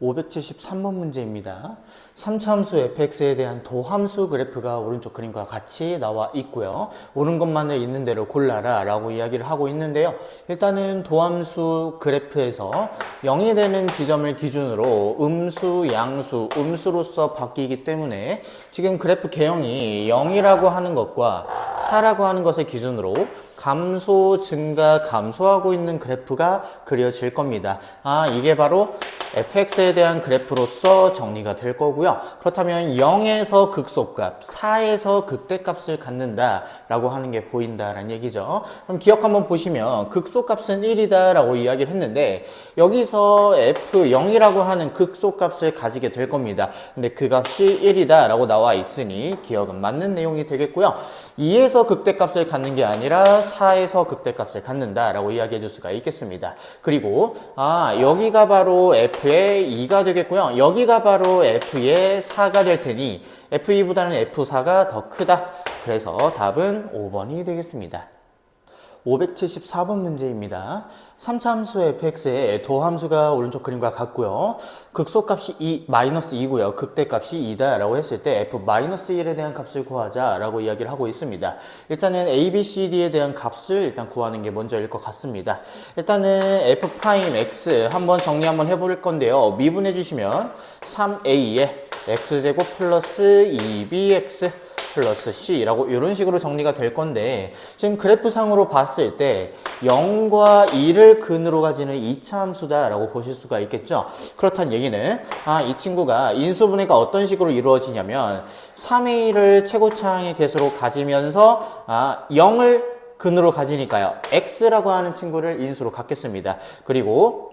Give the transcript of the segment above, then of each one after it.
573번 문제입니다. 3차함수 fx에 대한 도함수 그래프가 오른쪽 그림과 같이 나와 있고요. 옳은 것만을 있는 대로 골라라 라고 이야기를 하고 있는데요. 일단은 도함수 그래프에서 0이 되는 지점을 기준으로 음수, 양수, 음수로서 바뀌기 때문에 지금 그래프 개형이 0이라고 하는 것과 4라고 하는 것을 기준으로 감소, 증가, 감소하고 있는 그래프가 그려질 겁니다. 이게 바로 fx에 대한 그래프로서 정리가 될 거고요. 그렇다면 0에서 극소값, 4에서 극대값을 갖는다 라고 하는 게 보인다라는 얘기죠. 그럼 기억 한번 보시면 극소값은 1이다 라고 이야기를 했는데 여기서 f0이라고 하는 극소값을 가지게 될 겁니다. 근데 그 값이 1이다 라고 나와 있으니 기억은 맞는 내용이 되겠고요. 2에서 극대값을 갖는 게 아니라 4에서 극대값을 갖는다 라고 이야기해 줄 수가 있겠습니다. 그리고 여기가 바로 f의 2가 되겠고요. 여기가 바로 f의 4가 될 테니 f2보다는 f4가 더 크다. 그래서 답은 5번이 되겠습니다. 574번 문제입니다. 3차 함수 fx의 도함수가 오른쪽 그림과 같고요. 극소값이 -2고요. 극대값이 2다 라고 했을 때 f-1에 대한 값을 구하자 라고 이야기를 하고 있습니다. 일단은 a, b, c, d에 대한 값을 일단 구하는 게 먼저일 것 같습니다. 일단은 f'x 한번 정리 한번 해볼 건데요. 미분해 주시면 3a에 x제곱 플러스 2bx 플러스 c라고 이런 식으로 정리가 될 건데 지금 그래프상으로 봤을 때 0과 2를 근으로 가지는 2차 함수다 라고 보실 수가 있겠죠. 그렇다는 얘기는 이 친구가 인수분해가 어떤 식으로 이루어지냐면 3a를 최고차항의 개수로 가지면서 0을 근으로 가지니까요. x라고 하는 친구를 인수로 갖겠습니다. 그리고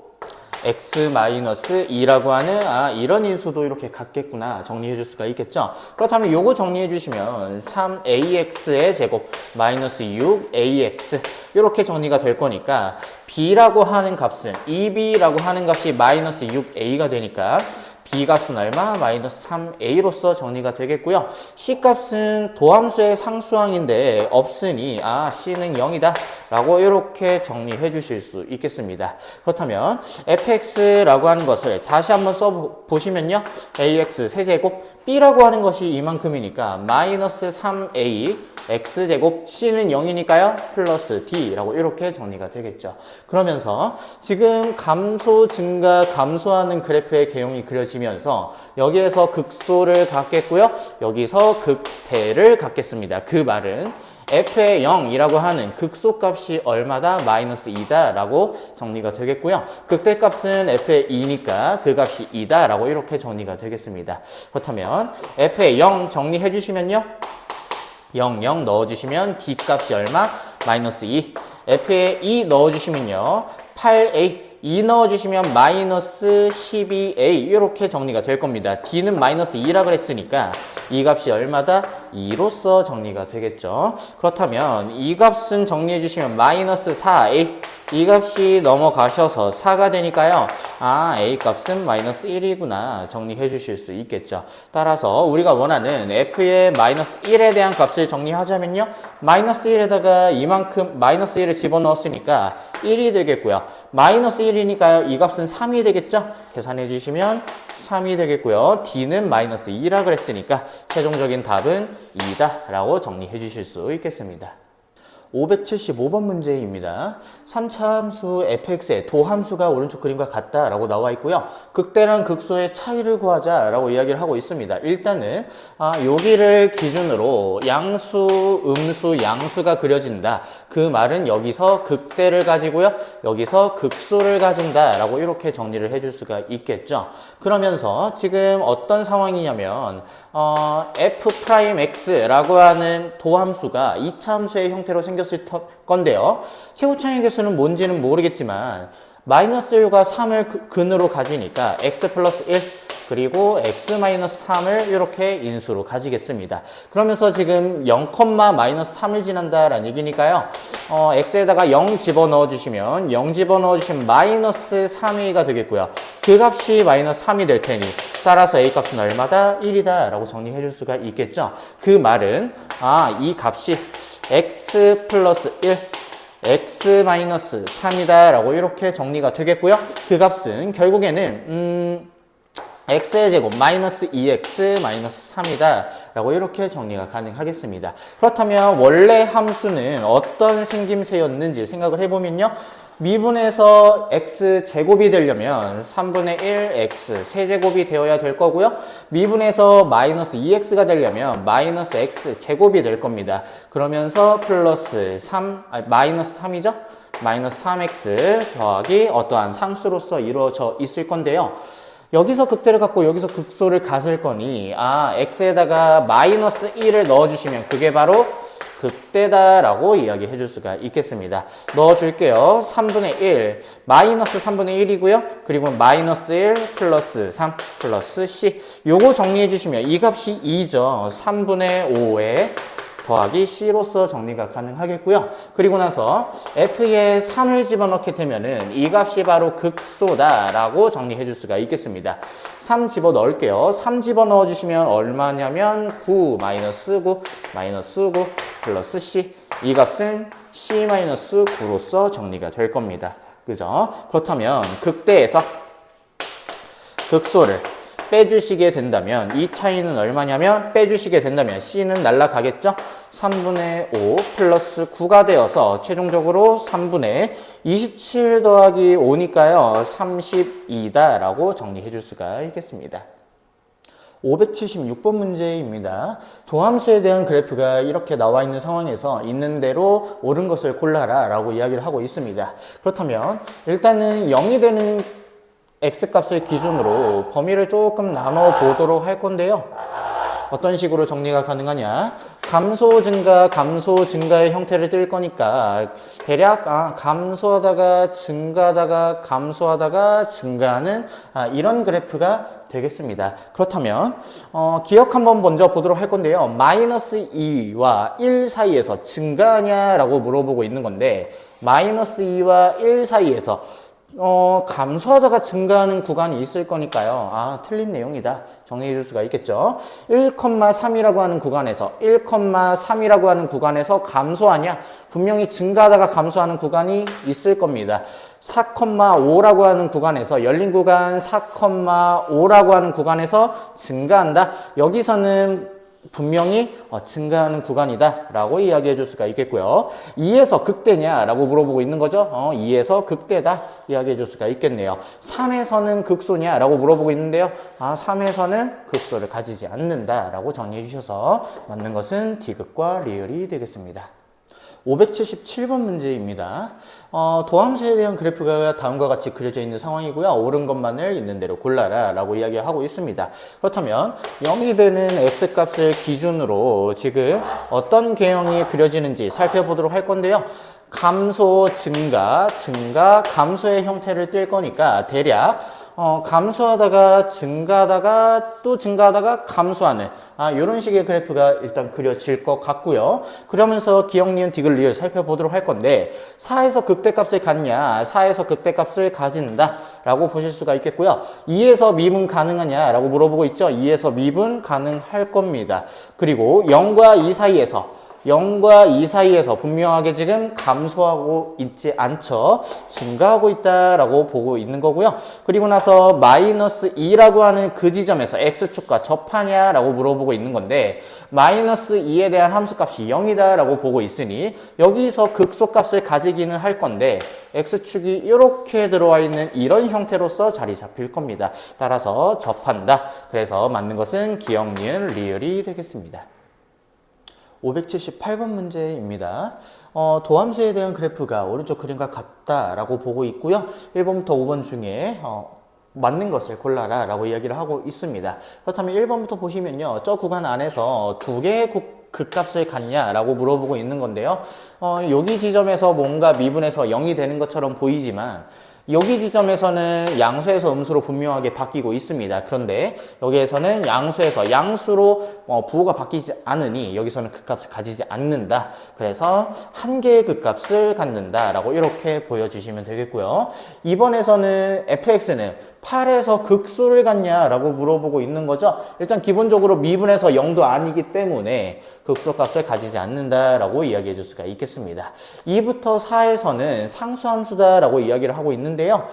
x-2라고 하는 이런 인수도 이렇게 갖겠구나 정리해 줄 수가 있겠죠. 그렇다면 요거 정리해 주시면 3ax의 제곱 마이너스 6ax 이렇게 정리가 될 거니까 b라고 하는 값은 2b라고 하는 값이 마이너스 6a가 되니까 b값은 얼마? 마이너스 3a로서 정리가 되겠고요. c값은 도함수의 상수항인데 없으니 c는 0이다 라고 이렇게 정리해 주실 수 있겠습니다. 그렇다면 fx라고 하는 것을 다시 한번 써보시면요. ax 세제곱 b라고 하는 것이 이만큼이니까 마이너스 3a x제곱 c는 0이니까요. 플러스 d라고 이렇게 정리가 되겠죠. 그러면서 지금 감소, 증가, 감소하는 그래프의 개형이 그려지면서 여기에서 극소를 갖겠고요. 여기서 극대를 갖겠습니다. 그 말은 f의 0이라고 하는 극소값이 얼마다? 마이너스 2다 라고 정리가 되겠고요. 극대값은 f의 2니까 그 값이 2다 라고 이렇게 정리가 되겠습니다. 그렇다면 f의 0 정리해 주시면요. 0, 0 넣어주시면 d값이 얼마? 마이너스 2. f에 2 넣어주시면요. 8a. 2 넣어주시면 마이너스 12a 이렇게 정리가 될 겁니다. d는 마이너스 2라 그랬으니까 이 값이 얼마다? 2로서 정리가 되겠죠. 그렇다면 이 값은 정리해 주시면 마이너스 4a 이 값이 넘어가셔서 4가 되니까요. a 값은 마이너스 1이구나 정리해 주실 수 있겠죠. 따라서 우리가 원하는 f의 마이너스 1에 대한 값을 정리하자면요. 마이너스 1에다가 이만큼 마이너스 1을 집어넣었으니까 1이 되겠고요. 마이너스 1이니까요. 이 값은 3이 되겠죠. 계산해 주시면 3이 되겠고요. d는 마이너스 2라 그랬으니까 최종적인 답은 2다 라고 정리해 주실 수 있겠습니다. 575번 문제입니다. 3차 함수 fx의 도함수가 오른쪽 그림과 같다 라고 나와 있고요. 극대랑 극소의 차이를 구하자 라고 이야기를 하고 있습니다. 일단은 여기를 기준으로 양수, 음수, 양수가 그려진다. 그 말은 여기서 극대를 가지고요. 여기서 극소를 가진다 라고 이렇게 정리를 해줄 수가 있겠죠. 그러면서 지금 어떤 상황이냐면 f'x라고 하는 도함수가 2차 함수의 형태로 생겼을 건데요. 최고차항의 개수는 뭔지는 모르겠지만 마이너스 1과 3을 근으로 가지니까 x 플러스 1 그리고 x 마이너스 3을 이렇게 인수로 가지겠습니다. 그러면서 지금 0, 마이너스 3을 지난다라는 얘기니까요. x에다가 0 집어넣어 주시면 0 집어넣어 주시면 마이너스 3a가 되겠고요. 그 값이 마이너스 3이 될 테니 따라서 a 값은 얼마다? 1이다 라고 정리해 줄 수가 있겠죠. 그 말은 이 값이 x 플러스 1 x 마이너스 3이다 라고 이렇게 정리가 되겠고요. 그 값은 결국에는 x의 제곱 마이너스 2x 마이너스 3이다 라고 이렇게 정리가 가능하겠습니다. 그렇다면 원래 함수는 어떤 생김새였는지 생각을 해보면요, 미분에서 x 제곱이 되려면 3분의 1 x 세제곱이 되어야 될 거고요, 미분에서 마이너스 2x가 되려면 마이너스 x 제곱이 될 겁니다. 그러면서 플러스 3, 마이너스 3이죠? 마이너스 3x 더하기 어떠한 상수로서 이루어져 있을 건데요, 여기서 극대를 갖고 여기서 극소를 가질 거니, x에다가 마이너스 1을 넣어주시면 그게 바로 극대다라고 이야기해 줄 수가 있겠습니다. 넣어줄게요. 3분의 1, 마이너스 3분의 1이고요. 그리고 마이너스 1 플러스 3 플러스 c. 요거 정리해 주시면 이 값이 2죠. 3분의 5에 더하기 c로서 정리가 가능하겠고요. 그리고 나서 f에 3을 집어넣게 되면은 이 값이 바로 극소다라고 정리해 줄 수가 있겠습니다. 3 집어넣을게요. 3 집어넣어 주시면 얼마냐면 9 마이너스 9 마이너스 9 플러스 c. 이 값은 c-9로서 정리가 될 겁니다. 그죠? 그렇다면 극대에서 극소를 빼주시게 된다면 이 차이는 얼마냐면, 빼주시게 된다면 c는 날라가겠죠? 3분의 5 플러스 9가 되어서 최종적으로 3분의 27 더하기 5니까요 32다 라고 정리해 줄 수가 있겠습니다. 576번 문제입니다. 도함수에 대한 그래프가 이렇게 나와 있는 상황에서 있는 대로 옳은 것을 골라라 라고 이야기를 하고 있습니다. 그렇다면 일단은 0이 되는 x값을 기준으로 범위를 조금 나눠 보도록 할 건데요, 어떤 식으로 정리가 가능하냐, 감소 증가의 형태를 띨 거니까 대략 감소하다가 증가하다가 감소하다가 증가하는 이런 그래프가 되겠습니다. 그렇다면 기억 한번 먼저 보도록 할 건데요, 마이너스 2와 1 사이에서 증가하냐라고 물어보고 있는 건데, 마이너스 2와 1 사이에서 감소하다가 증가하는 구간이 있을 거니까요. 틀린 내용이다. 정리해 줄 수가 있겠죠. 1,3이라고 하는 구간에서 1,3이라고 하는 구간에서 감소하냐? 분명히 증가하다가 감소하는 구간이 있을 겁니다. 4,5라고 하는 구간에서, 열린 구간 4,5라고 하는 구간에서 증가한다. 여기서는 분명히 증가하는 구간이다 라고 이야기해 줄 수가 있겠고요. 2에서 극대냐 라고 물어보고 있는 거죠. 2에서 극대다 이야기해 줄 수가 있겠네요. 3에서는 극소냐 라고 물어보고 있는데요, 3에서는 극소를 가지지 않는다 라고 정리해 주셔서 맞는 것은 D극과 리을이 되겠습니다. 577번 문제입니다. 도함수에 대한 그래프가 다음과 같이 그려져 있는 상황이고요. 옳은 것만을 있는 대로 골라라 라고 이야기하고 있습니다. 그렇다면 0이 되는 x값을 기준으로 지금 어떤 개형이 그려지는지 살펴보도록 할 건데요, 감소, 증가, 감소의 형태를 띨 거니까 대략 감소하다가 증가하다가 또 증가하다가 감소하는 이런 식의 그래프가 일단 그려질 것 같고요. 그러면서 기억, 니은, 디귿, 리을 살펴보도록 할 건데, 4에서 극대값을 갖냐, 4에서 극대값을 가진다 라고 보실 수가 있겠고요. 2에서 미분 가능하냐 라고 물어보고 있죠. 2에서 미분 가능할 겁니다. 그리고 0과 2 사이에서, 0과 2 사이에서 분명하게 지금 감소하고 있지 않죠. 증가하고 있다라고 보고 있는 거고요. 그리고 나서 마이너스 2라고 하는 그 지점에서 x축과 접하냐라고 물어보고 있는 건데, 마이너스 2에 대한 함수값이 0이다 라고 보고 있으니 여기서 극소값을 가지기는 할 건데, x축이 이렇게 들어와 있는 이런 형태로서 자리 잡힐 겁니다. 따라서 접한다. 그래서 맞는 것은 기억, 니은, 리을이 되겠습니다. 578번 문제입니다. 도함수에 대한 그래프가 오른쪽 그림과 같다라고 보고 있고요. 1번부터 5번 중에 맞는 것을 골라라 라고 이야기를 하고 있습니다. 그렇다면 1번부터 보시면요, 저 구간 안에서 두 개의 극값을 갖냐 라고 물어보고 있는 건데요, 여기 지점에서 뭔가 미분해서 0이 되는 것처럼 보이지만 여기 지점에서는 양수에서 음수로 분명하게 바뀌고 있습니다. 그런데 여기에서는 양수로 부호가 바뀌지 않으니 여기서는 극값을 가지지 않는다. 그래서 한 개의 극값을 갖는다 라고 이렇게 보여주시면 되겠고요. 이번에서는 fx는 8에서 극소를 갖냐라고 물어보고 있는 거죠. 일단 기본적으로 미분에서 0도 아니기 때문에 극소값을 가지지 않는다라고 이야기해 줄 수가 있겠습니다. 2부터 4에서는 상수함수다라고 이야기를 하고 있는데요.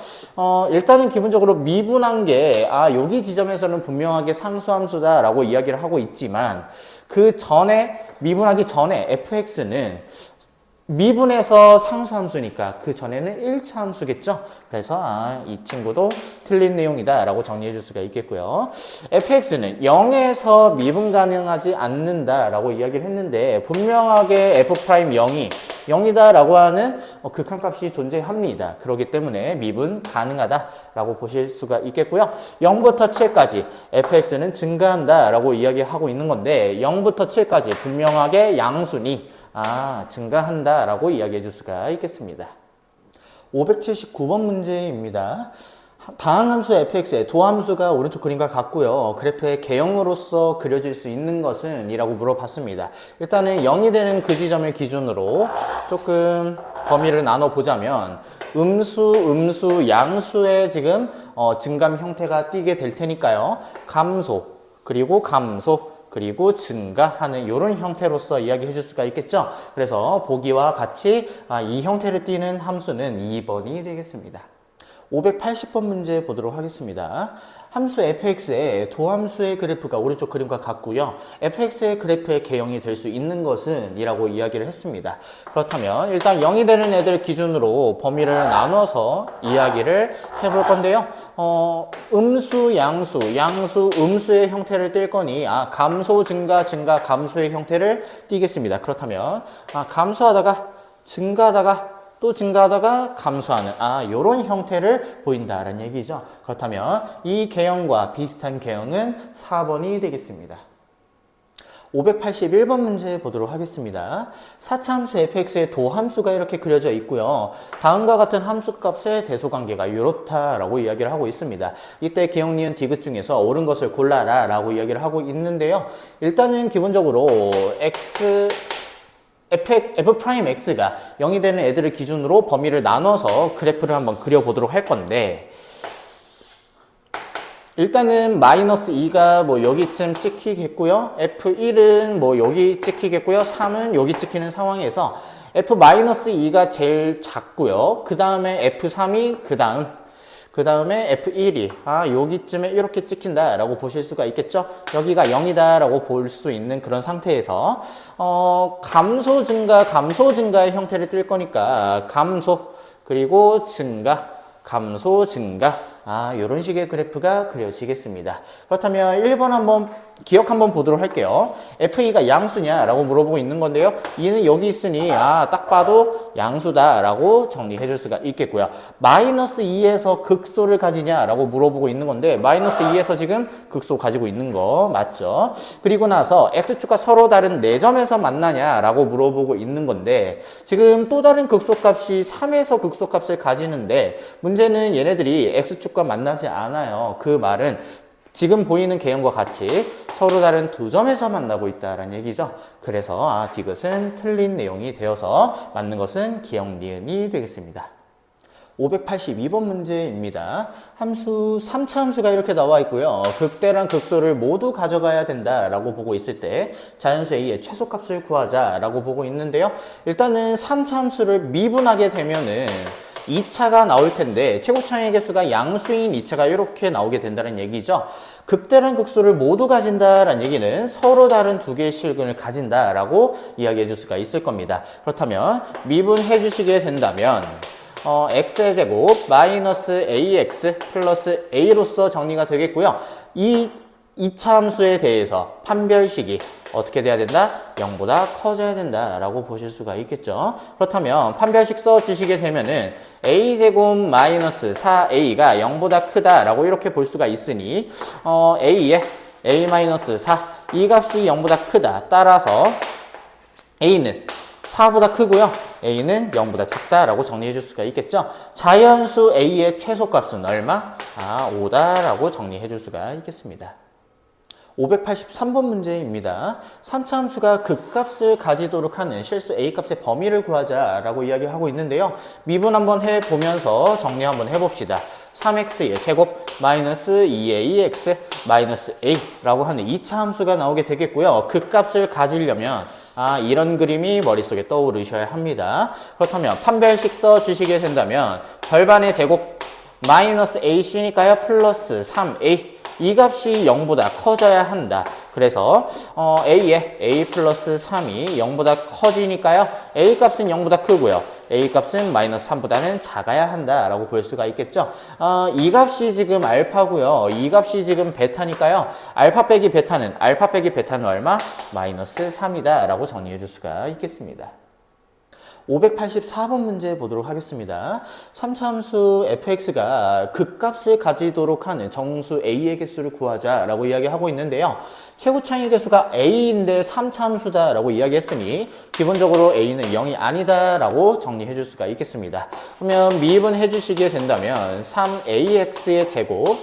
일단은 기본적으로 미분한 게 여기 지점에서는 분명하게 상수함수다라고 이야기를 하고 있지만 그 전에 미분하기 전에 fx는 미분에서 상수함수니까 그 전에는 1차 함수겠죠. 그래서 이 친구도 틀린 내용이다 라고 정리해 줄 수가 있겠고요. fx는 0에서 미분 가능하지 않는다 라고 이야기를 했는데 분명하게 f'0이 0이다 라고 하는 극한값이 존재합니다. 그렇기 때문에 미분 가능하다 라고 보실 수가 있겠고요. 0부터 7까지 fx는 증가한다 라고 이야기하고 있는 건데 0부터 7까지 분명하게 양수니 증가한다 라고 이야기해 줄 수가 있겠습니다. 579번 문제입니다. 다항함수 fx의 도함수가 오른쪽 그림과 같고요. 그래프의 개형으로서 그려질 수 있는 것은? 이라고 물어봤습니다. 일단은 0이 되는 그 지점을 기준으로 조금 범위를 나눠보자면 음수, 양수의 지금 증감 형태가 띄게 될 테니까요. 감소, 그리고 증가하는 이런 형태로서 이야기해 줄 수가 있겠죠. 그래서 보기와 같이 이 형태를 띠는 함수는 2번이 되겠습니다. 580번 문제 보도록 하겠습니다. 함수 fx의 도함수의 그래프가 오른쪽 그림과 같고요. fx의 그래프의 개형이 될 수 있는 것은? 이라고 이야기를 했습니다. 그렇다면 일단 0이 되는 애들 기준으로 범위를 나눠서 이야기를 해볼 건데요. 음수, 양수, 음수의 형태를 뗄 거니 감소, 증가, 감소의 형태를 띠겠습니다. 그렇다면 감소하다가 증가하다가 또 증가하다가 감소하는 요런 형태를 보인다라는 얘기죠. 그렇다면 이 개형과 비슷한 개형은 4번이 되겠습니다. 581번 문제 보도록 하겠습니다. 4차 함수 fx의 도함수가 이렇게 그려져 있고요. 다음과 같은 함수값의 대소관계가 이렇다라고 이야기를 하고 있습니다. 이때 개형, 니은, 디귿 중에서 옳은 것을 골라라 라고 이야기를 하고 있는데요. 일단은 기본적으로 f'x가 0이 되는 애들을 기준으로 범위를 나눠서 그래프를 한번 그려보도록 할 건데 일단은 마이너스 2가 뭐 여기쯤 찍히겠고요. F1은 뭐 여기 찍히겠고요. 3은 여기 찍히는 상황에서 F-2가 제일 작고요. 그 다음에 F3이 그 다음에 F1이 여기쯤에 이렇게 찍힌다 라고 보실 수가 있겠죠. 여기가 0이다 라고 볼 수 있는 그런 상태에서 감소 증가의 형태를 뜰 거니까 감소 그리고 증가 감소 증가 이런 식의 그래프가 그려지겠습니다. 그렇다면 1번 한번 기억 한번 보도록 할게요. F2가 양수냐 라고 물어보고 있는 건데요. 2는 여기 있으니 딱 봐도 양수다 라고 정리해 줄 수가 있겠고요. 마이너스 2에서 극소를 가지냐 라고 물어보고 있는 건데 마이너스 2에서 지금 극소 가지고 있는 거 맞죠? 그리고 나서 X축과 서로 다른 4점에서 만나냐 라고 물어보고 있는 건데 지금 또 다른 극소값이 3에서 극소값을 가지는데 문제는 얘네들이 X축과 만나지 않아요. 그 말은 지금 보이는 개형과 같이 서로 다른 2점에서 만나고 있다라는 얘기죠. 그래서 디귿은 틀린 내용이 되어서 맞는 것은 기역, 니은이 되겠습니다. 582번 문제입니다. 함수 3차 함수가 이렇게 나와 있고요. 극대랑 극소를 모두 가져가야 된다라고 보고 있을 때 자연수 A의 최소값을 구하자라고 보고 있는데요. 일단은 3차 함수를 미분하게 되면은 2차가 나올 텐데 최고차의 개수가 양수인 2차가 이렇게 나오게 된다는 얘기죠. 극대랑 극소를 모두 가진다라는 얘기는 서로 다른 두 개의 실근을 가진다라고 이야기해 줄 수가 있을 겁니다. 그렇다면 미분해 주시게 된다면 x의 제곱 마이너스 ax 플러스 a로서 정리가 되겠고요. 이 2차 함수에 대해서 판별식이 어떻게 돼야 된다? 0보다 커져야 된다라고 보실 수가 있겠죠. 그렇다면 판별식 써주시게 되면은 a제곱 마이너스 4a가 0보다 크다라고 이렇게 볼 수가 있으니 a의 a 마이너스 4 이 값이 0보다 크다. 따라서 a는 4보다 크고요. a는 0보다 작다라고 정리해 줄 수가 있겠죠. 자연수 a의 최소값은 얼마? 5다라고 정리해 줄 수가 있겠습니다. 583번 문제입니다. 3차 함수가 극값을 가지도록 하는 실수 A값의 범위를 구하자라고 이야기하고 있는데요. 미분 한번 해보면서 정리 한번 해봅시다. 3x의 제곱 마이너스 2ax 마이너스 a라고 하는 2차 함수가 나오게 되겠고요. 극값을 가지려면 이런 그림이 머릿속에 떠오르셔야 합니다. 그렇다면 판별식 써주시게 된다면 절반의 제곱 마이너스 ac니까요. 플러스 3a 이 값이 0보다 커져야 한다. 그래서 a에 a 플러스 3이 0보다 커지니까요. a 값은 0보다 크고요. a 값은 마이너스 3보다는 작아야 한다라고 볼 수가 있겠죠. 이 값이 지금 알파고요. 이 값이 지금 베타니까요. 알파 빼기 베타는 얼마? 마이너스 3이다 라고 정리해 줄 수가 있겠습니다. 584번 문제 보도록 하겠습니다. 3차 함수 fx가 극값을 가지도록 하는 정수 a의 개수를 구하자라고 이야기하고 있는데요. 최고차의 개수가 a인데 3차 함수다라고 이야기했으니 기본적으로 a는 0이 아니다라고 정리해 줄 수가 있겠습니다. 그러면 미분해 주시게 된다면 3ax의 제곱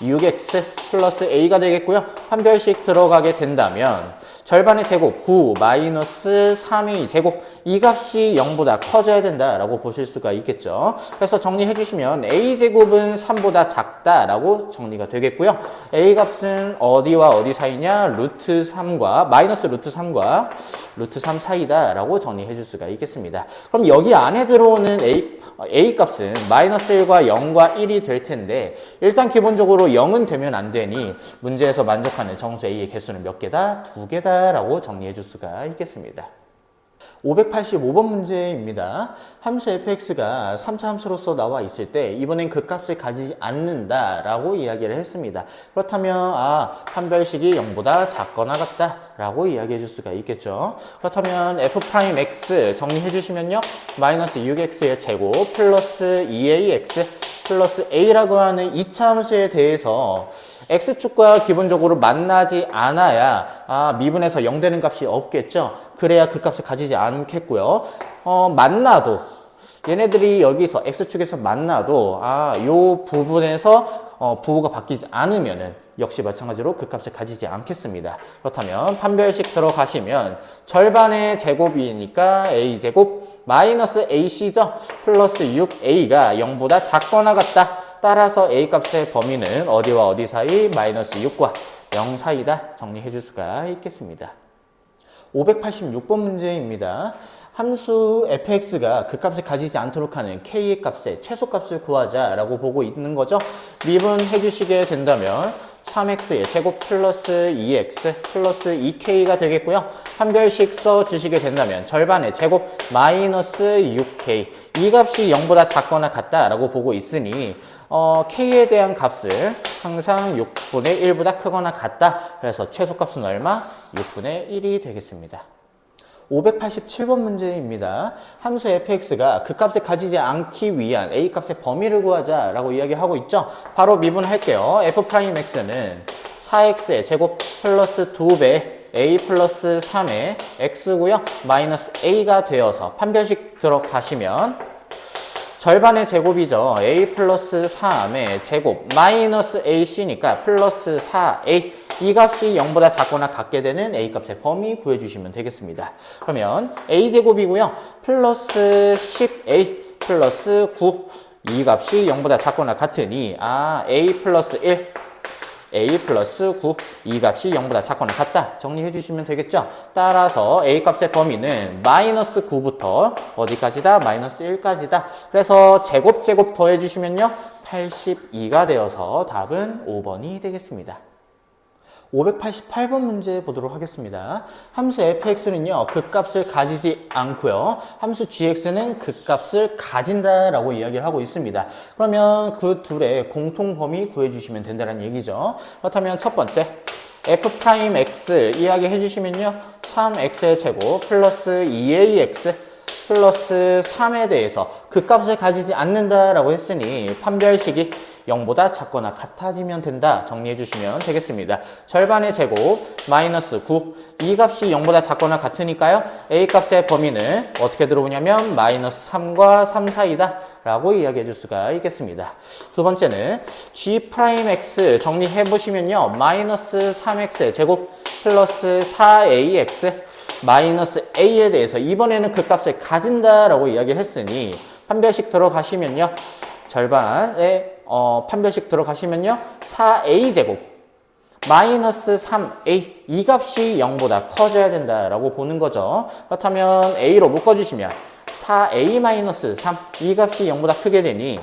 6x 플러스 a가 되겠고요. 판별식 들어가게 된다면 절반의 제곱 9 마이너스 3의 제곱 이 값이 0보다 커져야 된다라고 보실 수가 있겠죠. 그래서 정리해 주시면 a제곱은 3보다 작다라고 정리가 되겠고요. a 값은 어디와 어디 사이냐? 루트 3과 마이너스 루트 3과 루트 3 사이다라고 정리해 줄 수가 있겠습니다. 그럼 여기 안에 들어오는 a 값은 마이너스 1과 0과 1이 될 텐데 일단 기본적으로 0은 되면 안 되니 문제에서 만족하는 정수 a의 개수는 몇 개다? 2개다 라고 정리해 줄 수가 있겠습니다. 585번 문제입니다. 함수 fx가 3차 함수로서 나와 있을 때 이번엔 극값을 가지지 않는다 라고 이야기를 했습니다. 그렇다면 판별식이 0보다 작거나 같다 라고 이야기해 줄 수가 있겠죠. 그렇다면 f'x 정리해 주시면요. 마이너스 6x의 제곱 플러스 2ax 플러스 a라고 하는 2차 함수에 대해서 x축과 기본적으로 만나지 않아야 미분에서 0 되는 값이 없겠죠. 그래야 그 값을 가지지 않겠고요. 만나도 얘네들이 여기서 x축에서 만나도 요 부분에서 부호가 바뀌지 않으면은 역시 마찬가지로 그 값을 가지지 않겠습니다. 그렇다면 판별식 들어가시면 절반의 제곱이니까 a제곱 마이너스 ac죠. 플러스 6a가 0보다 작거나 같다. 따라서 a 값의 범위는 어디와 어디 사이? 마이너스 6과 0 사이다. 정리해 줄 수가 있겠습니다. 586번 문제입니다. 함수 fx가 그 값을 가지지 않도록 하는 k의 값의 최소값을 구하자라고 보고 있는 거죠. 미분해 주시게 된다면 3x의 제곱 플러스 2x 플러스 2k가 되겠고요. 판별식 써주시게 된다면 절반의 제곱 마이너스 6k 이 값이 0보다 작거나 같다라고 보고 있으니 k에 대한 값을 항상 6분의 1보다 크거나 같다. 그래서 최소값은 얼마? 6분의 1이 되겠습니다. 587번 문제입니다. 함수 fx가 그 값을 가지지 않기 위한 a 값의 범위를 구하자라고 이야기하고 있죠. 바로 미분할게요. f'x는 4x의 제곱 플러스 2배 a 플러스 3의 x고요. 마이너스 a가 되어서 판별식 들어가시면 절반의 제곱이죠. a 플러스 3의 제곱 마이너스 ac니까 플러스 4a 이 값이 0보다 작거나 같게 되는 a 값의 범위 구해주시면 되겠습니다. 그러면 a제곱이고요. 플러스 10a 플러스 9 이 값이 0보다 작거나 같으니 a 플러스 1 a 플러스 9 이 값이 0보다 작거나 같다 정리해 주시면 되겠죠. 따라서 a 값의 범위는 마이너스 9부터 어디까지다? 마이너스 1까지다. 그래서 제곱 더해 주시면요 82가 되어서 답은 5번이 되겠습니다. 588번 문제 보도록 하겠습니다. 함수 fx는요, 그 값을 가지지 않고요. 함수 gx는 그 값을 가진다라고 이야기를 하고 있습니다. 그러면 그 둘의 공통 범위 구해주시면 된다는 얘기죠. 그렇다면 첫 번째, f'x 이야기해 주시면요. 3x의 제곱 플러스 2ax 플러스 3에 대해서 그 값을 가지지 않는다라고 했으니 판별식이 0보다 작거나 같아지면 된다 정리해 주시면 되겠습니다. 절반의 제곱 마이너스 9 이 값이 0보다 작거나 같으니까요. a 값의 범위는 어떻게 들어오냐면 마이너스 3과 3 사이다. 라고 이야기해 줄 수가 있겠습니다. 두 번째는 G'X 정리해 보시면요. 마이너스 3X의 제곱 플러스 4AX 마이너스 A에 대해서 이번에는 그 값을 가진다 라고 이야기를 했으니 판별식 들어가시면요. 절반에 판별식 들어가시면요. 4A 제곱 마이너스 3A 이 값이 0보다 커져야 된다라고 보는 거죠. 그렇다면 A로 묶어주시면 4A 마이너스 3 이 값이 0보다 크게 되니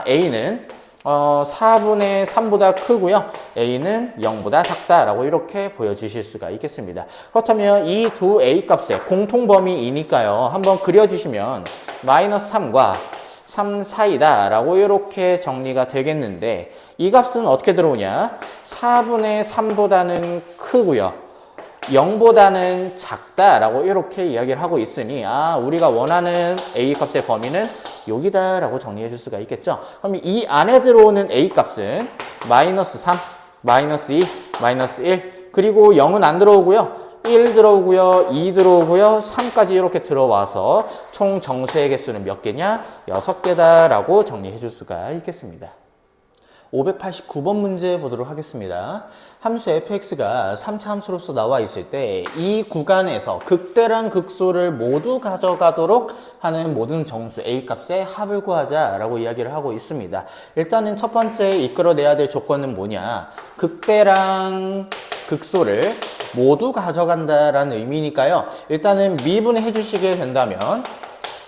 A는 4분의 3보다 크고요. A는 0보다 작다라고 이렇게 보여주실 수가 있겠습니다. 그렇다면 이 두 A 값의 공통범위이니까요. 한번 그려주시면 마이너스 3과 3 사이다 라고 이렇게 정리가 되겠는데 이 값은 어떻게 들어오냐 4분의 3보다는 크고요 0보다는 작다 라고 이렇게 이야기를 하고 있으니 우리가 원하는 A 값의 범위는 여기다 라고 정리해 줄 수가 있겠죠. 그럼 이 안에 들어오는 A 값은 마이너스 3, 마이너스 2, 마이너스 1 그리고 0은 안 들어오고요 1 들어오고요, 2 들어오고요, 3까지 이렇게 들어와서 총 정수의 개수는 몇 개냐? 6개다 라고 정리해 줄 수가 있겠습니다. 589번 문제 보도록 하겠습니다. 함수 fx가 3차 함수로서 나와 있을 때 이 구간에서 극대란 극소를 모두 가져가도록 하는 모든 정수 A 값의 합을 구하자 라고 이야기를 하고 있습니다. 일단은 첫 번째 이끌어내야 될 조건은 뭐냐? 극대랑 극소를 모두 가져간다라는 의미니까요. 일단은 미분해 주시게 된다면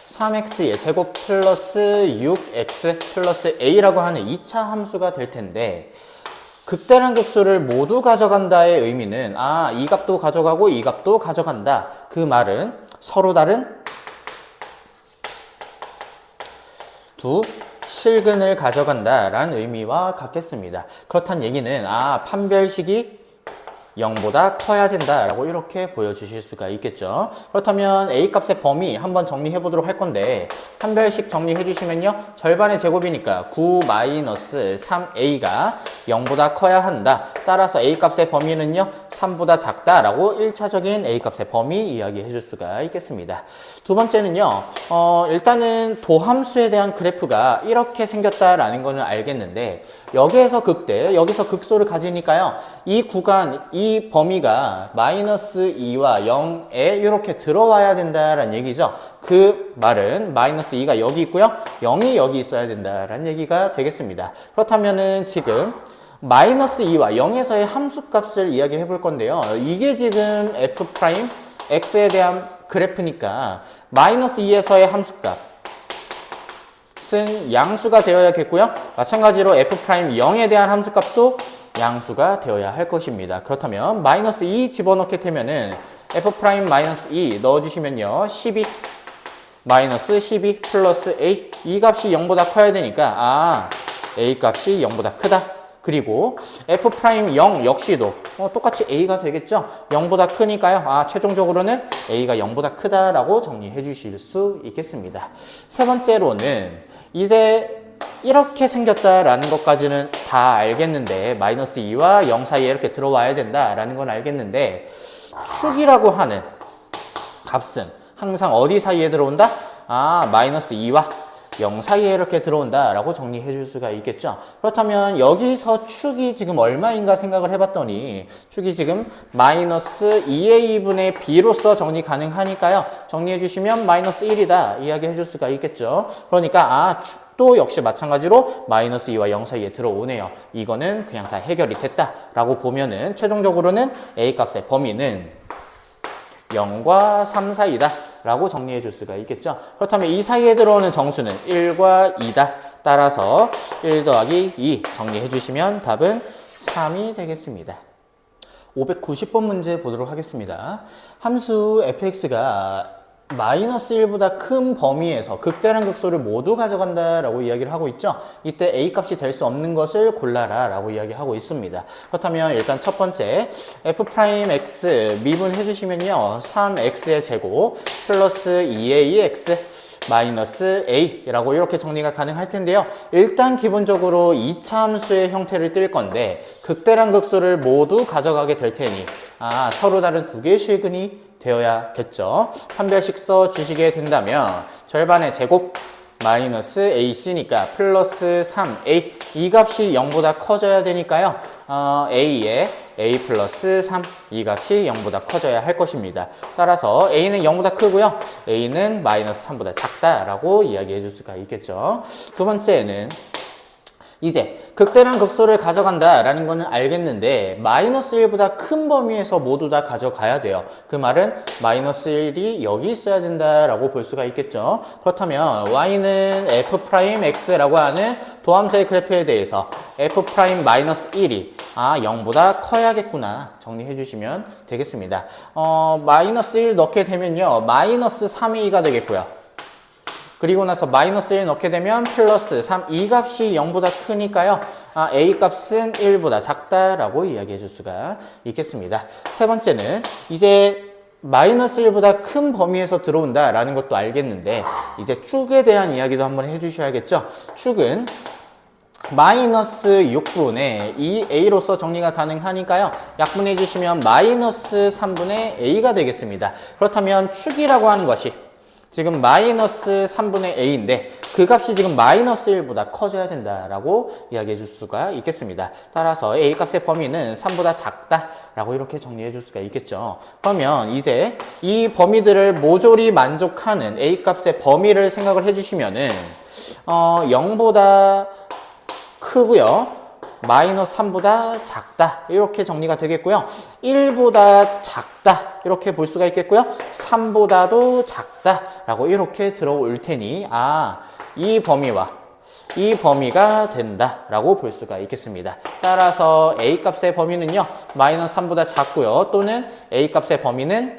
3x의 제곱 플러스 6x 플러스 a라고 하는 2차 함수가 될 텐데 극대란 극소를 모두 가져간다의 의미는 이 값도 가져가고 이 값도 가져간다. 그 말은 서로 다른 두 실근을 가져간다라는 의미와 같겠습니다. 그렇다는 얘기는 판별식이 0보다 커야 된다라고 이렇게 보여주실 수가 있겠죠. 그렇다면 A 값의 범위 한번 정리해 보도록 할 건데 판별식 정리해 주시면요. 절반의 제곱이니까 9-3A가 0보다 커야 한다. 따라서 A 값의 범위는요. 3보다 작다라고 1차적인 A 값의 범위 이야기해 줄 수가 있겠습니다. 두 번째는요. 일단은 도함수에 대한 그래프가 이렇게 생겼다라는 거는 알겠는데 여기에서 극대, 여기서 극소를 가지니까요. 이 구간, 이 범위가 마이너스 2와 0에 이렇게 들어와야 된다라는 얘기죠. 그 말은 마이너스 2가 여기 있고요. 0이 여기 있어야 된다라는 얘기가 되겠습니다. 그렇다면은 지금 마이너스 2와 0에서의 함수값을 이야기해 볼 건데요. 이게 지금 f' x에 대한 그래프니까 마이너스 2에서의 함수값 은 양수가 되어야겠고요. 마찬가지로 f'0에 대한 함수값도 양수가 되어야 할 것입니다. 그렇다면 마이너스 2 집어넣게 되면은 f'-2 넣어주시면요. 12 마이너스 12 플러스 a 이 값이 0보다 커야 되니까 a 값이 0보다 크다. 그리고 f'0 역시도 똑같이 a가 되겠죠. 0보다 크니까요. 최종적으로는 a가 0보다 크다라고 정리해 주실 수 있겠습니다. 세 번째로는 이제 이렇게 생겼다라는 것까지는 다 알겠는데 마이너스 2와 0 사이에 이렇게 들어와야 된다라는 건 알겠는데 축이라고 하는 값은 항상 어디 사이에 들어온다? 마이너스 2와 0 사이에 이렇게 들어온다라고 정리해 줄 수가 있겠죠. 그렇다면 여기서 축이 지금 얼마인가 생각을 해봤더니 축이 지금 마이너스 2의 2분의 b로서 정리 가능하니까요. 정리해 주시면 마이너스 1이다 이야기해 줄 수가 있겠죠. 그러니까 축도 역시 마찬가지로 마이너스 2와 0 사이에 들어오네요. 이거는 그냥 다 해결이 됐다라고 보면은 최종적으로는 A 값의 범위는 0과 3 사이다 라고 정리해 줄 수가 있겠죠. 그렇다면 이 사이에 들어오는 정수는 1과 2다. 따라서 1 더하기 2 정리해 주시면 답은 3이 되겠습니다. 590번 문제 보도록 하겠습니다. 함수 fx가 마이너스 1보다 큰 범위에서 극대란 극소를 모두 가져간다 라고 이야기를 하고 있죠. 이때 A 값이 될 수 없는 것을 골라라 라고 이야기하고 있습니다. 그렇다면 일단 첫 번째 f'x 미분해 주시면요. 3x의 제곱 플러스 2ax 마이너스 a라고 이렇게 정리가 가능할 텐데요. 일단 기본적으로 2차 함수의 형태를 띌 건데 극대란 극소를 모두 가져가게 될 테니 서로 다른 두 개의 실근이 되어야겠죠. 판별식 써 주시게 된다면 절반의 제곱 마이너스 AC니까 플러스 3A 이 값이 0보다 커져야 되니까요. A에 A 플러스 3 이 값이 0보다 커져야 할 것입니다. 따라서 A는 0보다 크고요. A는 마이너스 3보다 작다라고 이야기해 줄 수가 있겠죠. 두 번째는 이제 극대량 극소를 가져간다 라는 거는 알겠는데 마이너스 1보다 큰 범위에서 모두 다 가져가야 돼요. 그 말은 마이너스 1이 여기 있어야 된다 라고 볼 수가 있겠죠. 그렇다면 y는 f'x라고 하는 도함수의 그래프에 대해서 f'-1이 0보다 커야겠구나 정리해 주시면 되겠습니다. 마이너스 1 넣게 되면요 마이너스 3이 되겠고요. 그리고 나서 마이너스 1 넣게 되면 플러스 3, 이 값이 0보다 크니까요. A 값은 1보다 작다라고 이야기해 줄 수가 있겠습니다. 세 번째는 이제 마이너스 1보다 큰 범위에서 들어온다라는 것도 알겠는데 이제 축에 대한 이야기도 한번 해주셔야겠죠. 축은 마이너스 6분의 2a로서 정리가 가능하니까요. 약분해 주시면 마이너스 3분의 a가 되겠습니다. 그렇다면 축이라고 하는 것이 지금 마이너스 3분의 a인데 그 값이 지금 마이너스 1보다 커져야 된다라고 이야기해 줄 수가 있겠습니다. 따라서 a 값의 범위는 3보다 작다라고 이렇게 정리해 줄 수가 있겠죠. 그러면 이제 이 범위들을 모조리 만족하는 a 값의 범위를 생각을 해주시면은 0보다 크고요. 마이너스 3보다 작다 이렇게 정리가 되겠고요. 1보다 작다 이렇게 볼 수가 있겠고요. 3보다도 작다 라고 이렇게 들어올 테니 이 범위와 이 범위가 된다 라고 볼 수가 있겠습니다. 따라서 a 값의 범위는요 마이너스 3보다 작고요. 또는 a 값의 범위는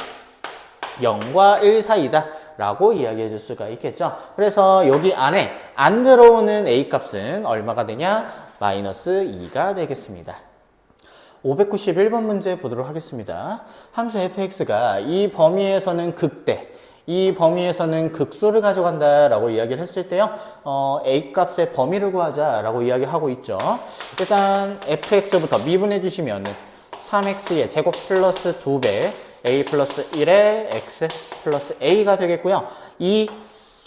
0과 1 사이다 라고 이야기해 줄 수가 있겠죠. 그래서 여기 안에 안 들어오는 a 값은 얼마가 되냐? 마이너스 2가 되겠습니다. 591번 문제 보도록 하겠습니다. 함수 fx가 이 범위에서는 극대, 이 범위에서는 극소를 가져간다 라고 이야기를 했을 때요. a 값의 범위를 구하자 라고 이야기하고 있죠. 일단 fx부터 미분해 주시면 3x의 제곱 플러스 2배 a 플러스 1의 x 플러스 a가 되겠고요. 이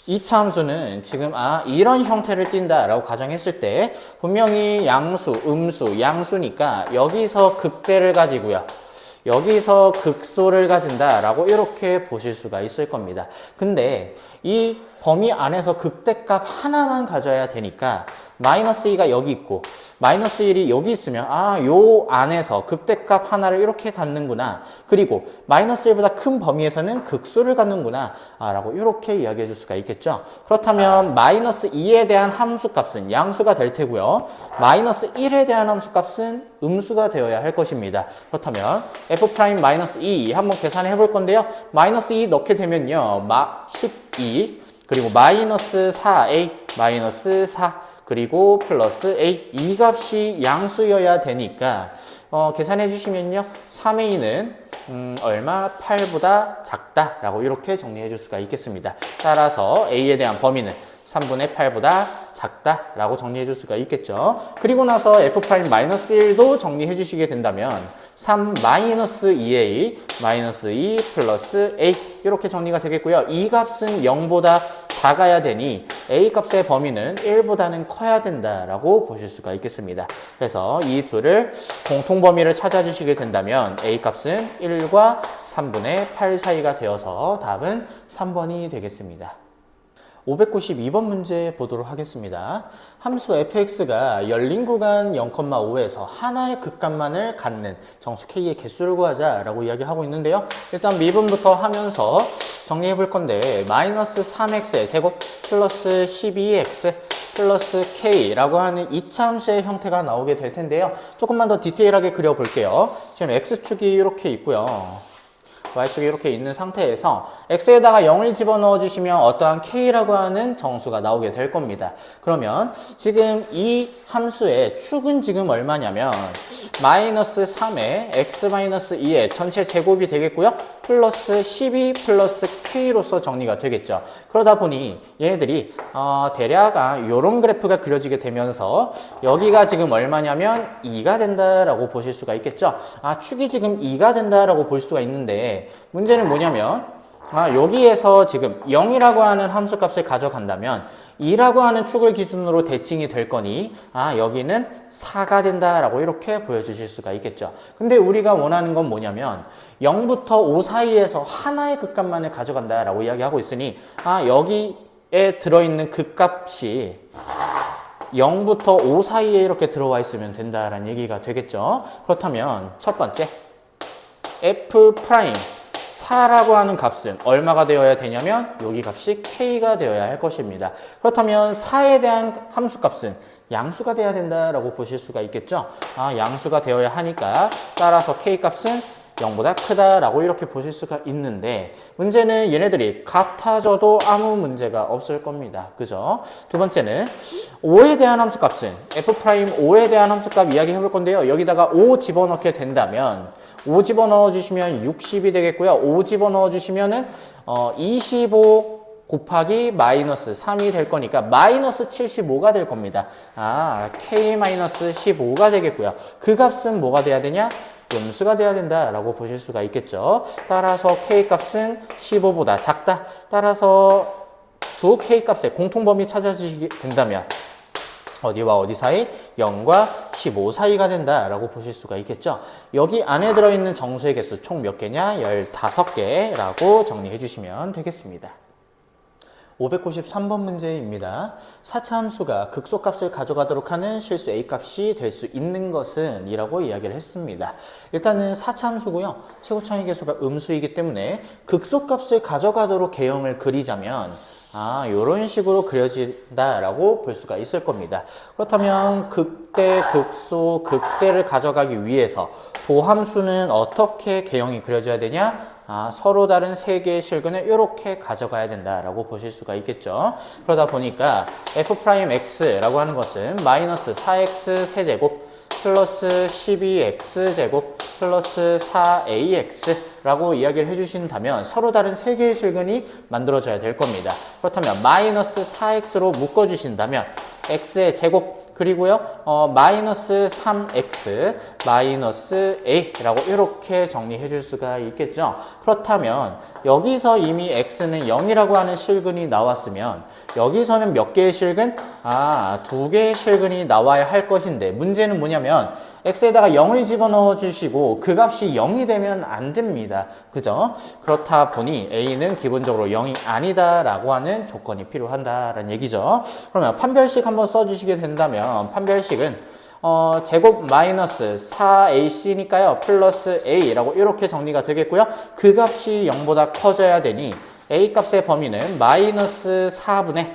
2차 함수는 지금 이런 형태를 띈다 라고 가정했을 때 분명히 양수, 음수, 양수니까 여기서 극대를 가지고요. 여기서 극소를 가진다 라고 이렇게 보실 수가 있을 겁니다. 근데 이 범위 안에서 극대값 하나만 가져야 되니까 마이너스 2가 여기 있고 마이너스 1이 여기 있으면 요 안에서 극대값 하나를 이렇게 갖는구나. 그리고 마이너스 1보다 큰 범위에서는 극소를 갖는구나 라고 이렇게 이야기해 줄 수가 있겠죠. 그렇다면 마이너스 2에 대한 함수값은 양수가 될 테고요. 마이너스 1에 대한 함수값은 음수가 되어야 할 것입니다. 그렇다면 f'-2 한번 계산해 볼 건데요. 마이너스 2 넣게 되면요 12 그리고 마이너스 4a 마이너스 4 그리고 플러스 a 이 값이 양수여야 되니까 계산해 주시면요 3a는 얼마? 8보다 작다라고 이렇게 정리해 줄 수가 있겠습니다. 따라서 a에 대한 범위는 3분의 8보다 작다라고 정리해 줄 수가 있겠죠. 그리고 나서 f'-1도 정리해 주시게 된다면 3-2a 마이너스 2 플러스 a 이렇게 정리가 되겠고요. 이 값은 0보다 작아야 되니 a 값의 범위는 1보다는 커야 된다라고 보실 수가 있겠습니다. 그래서 이 둘을 공통 범위를 찾아주시게 된다면 a 값은 1과 3분의 8 사이가 되어서 답은 3번이 되겠습니다. 592번 문제 보도록 하겠습니다. 함수 fx가 열린 구간 0,5에서 하나의 극값만을 갖는 정수 k의 개수를 구하자라고 이야기하고 있는데요. 일단 미분부터 하면서 정리해 볼 건데 마이너스 3x의 제곱 플러스 12x 플러스 k라고 하는 2차 함수의 형태가 나오게 될 텐데요. 조금만 더 디테일하게 그려볼게요. 지금 x축이 이렇게 있고요. y축이 이렇게 있는 상태에서 x에다가 0을 집어넣어 주시면 어떠한 k라고 하는 정수가 나오게 될 겁니다. 그러면 지금 이 함수의 축은 지금 얼마냐면 마이너스 3의 x-2의 전체 제곱이 되겠고요. 플러스 12 플러스 k로서 정리가 되겠죠. 그러다 보니 얘네들이 대략 이런 그래프가 그려지게 되면서 여기가 지금 얼마냐면 2가 된다라고 보실 수가 있겠죠. 축이 지금 2가 된다라고 볼 수가 있는데 문제는 뭐냐면 여기에서 지금 0이라고 하는 함수값을 가져간다면 2라고 하는 축을 기준으로 대칭이 될 거니 여기는 4가 된다라고 이렇게 보여주실 수가 있겠죠. 근데 우리가 원하는 건 뭐냐면 0부터 5 사이에서 하나의 극값만을 가져간다라고 이야기하고 있으니 여기에 들어있는 극값이 0부터 5 사이에 이렇게 들어와 있으면 된다라는 얘기가 되겠죠. 그렇다면 첫 번째 F' 4라고 하는 값은 얼마가 되어야 되냐면 여기 값이 K가 되어야 할 것입니다. 그렇다면 4에 대한 함수값은 양수가 돼야 된다라고 보실 수가 있겠죠. 양수가 되어야 하니까 따라서 K값은 0보다 크다라고 이렇게 보실 수가 있는데 문제는 얘네들이 같아져도 아무 문제가 없을 겁니다. 그죠? 두 번째는 5에 대한 함수값은 F'5에 대한 함수값 이야기해 볼 건데요. 여기다가 5 집어넣게 된다면 5 집어넣어 주시면 60이 되겠고요. 5 집어넣어 주시면은 25 곱하기 마이너스 3이 될 거니까 마이너스 75가 될 겁니다. K-15가 되겠고요. 그 값은 뭐가 돼야 되냐? 음수가 돼야 된다라고 보실 수가 있겠죠. 따라서 K값은 15보다 작다. 따라서 두 K값의 공통범위 찾아주시게 된다면 어디와 어디 사이? 0과 15 사이가 된다라고 보실 수가 있겠죠. 여기 안에 들어있는 정수의 개수 총 몇 개냐? 15개라고 정리해 주시면 되겠습니다. 593번 문제입니다. 4차 함수가 극소값을 가져가도록 하는 실수 A값이 될 수 있는 것은 이라고 이야기를 했습니다. 일단은 4차 함수고요. 최고차이 계수가 음수이기 때문에 극소값을 가져가도록 개형을 그리자면 이런 식으로 그려진다라고 볼 수가 있을 겁니다. 그렇다면 극대, 극소, 극대를 가져가기 위해서 도함수는 어떻게 개형이 그려져야 되냐? 서로 다른 세 개의 실근을 이렇게 가져가야 된다라고 보실 수가 있겠죠. 그러다 보니까 F'X라고 하는 것은 마이너스 4X 세제곱 플러스 12X제곱 플러스 4AX라고 이야기를 해주신다면 서로 다른 세 개의 실근이 만들어져야 될 겁니다. 그렇다면 마이너스 4X로 묶어주신다면 X의 제곱 그리고요, 마이너스 3x 마이너스 a라고 이렇게 정리해 줄 수가 있겠죠. 그렇다면 여기서 이미 x는 0이라고 하는 실근이 나왔으면 여기서는 몇 개의 실근? 두 개의 실근이 나와야 할 것인데 문제는 뭐냐면 x에다가 0을 집어넣어 주시고 그 값이 0이 되면 안 됩니다. 그죠? 그렇다 보니 a는 기본적으로 0이 아니다 라고 하는 조건이 필요한다라는 얘기죠. 그러면 판별식 한번 써주시게 된다면 판별식은 제곱 마이너스 4ac니까요 플러스 a라고 이렇게 정리가 되겠고요. 그 값이 0보다 커져야 되니 a 값의 범위는 마이너스 4분의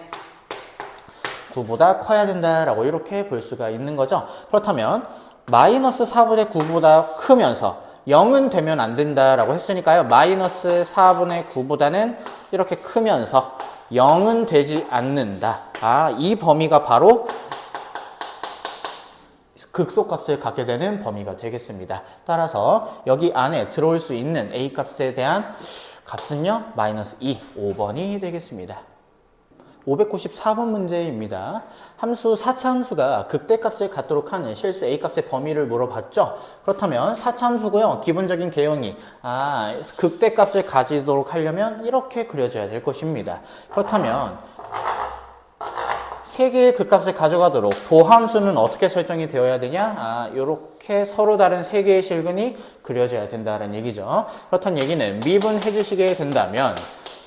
9보다 커야 된다라고 이렇게 볼 수가 있는 거죠. 그렇다면 마이너스 4분의 9보다 크면서 0은 되면 안 된다라고 했으니까요. 마이너스 4분의 9보다는 이렇게 크면서 0은 되지 않는다. 이 범위가 바로 극소값을 갖게 되는 범위가 되겠습니다. 따라서 여기 안에 들어올 수 있는 A값에 대한 값은요. 마이너스 2, 5번이 되겠습니다. 594번 문제입니다. 함수 4차 함수가 극대값을 갖도록 하는 실수 A값의 범위를 물어봤죠. 그렇다면 4차 함수고요. 기본적인 개형이 극대값을 가지도록 하려면 이렇게 그려져야 될 것입니다. 그렇다면 세 개의 극값을 가져가도록 도함수는 어떻게 설정이 되어야 되냐? 이렇게 서로 다른 세 개의 실근이 그려져야 된다는 얘기죠. 그렇다는 얘기는 미분해 주시게 된다면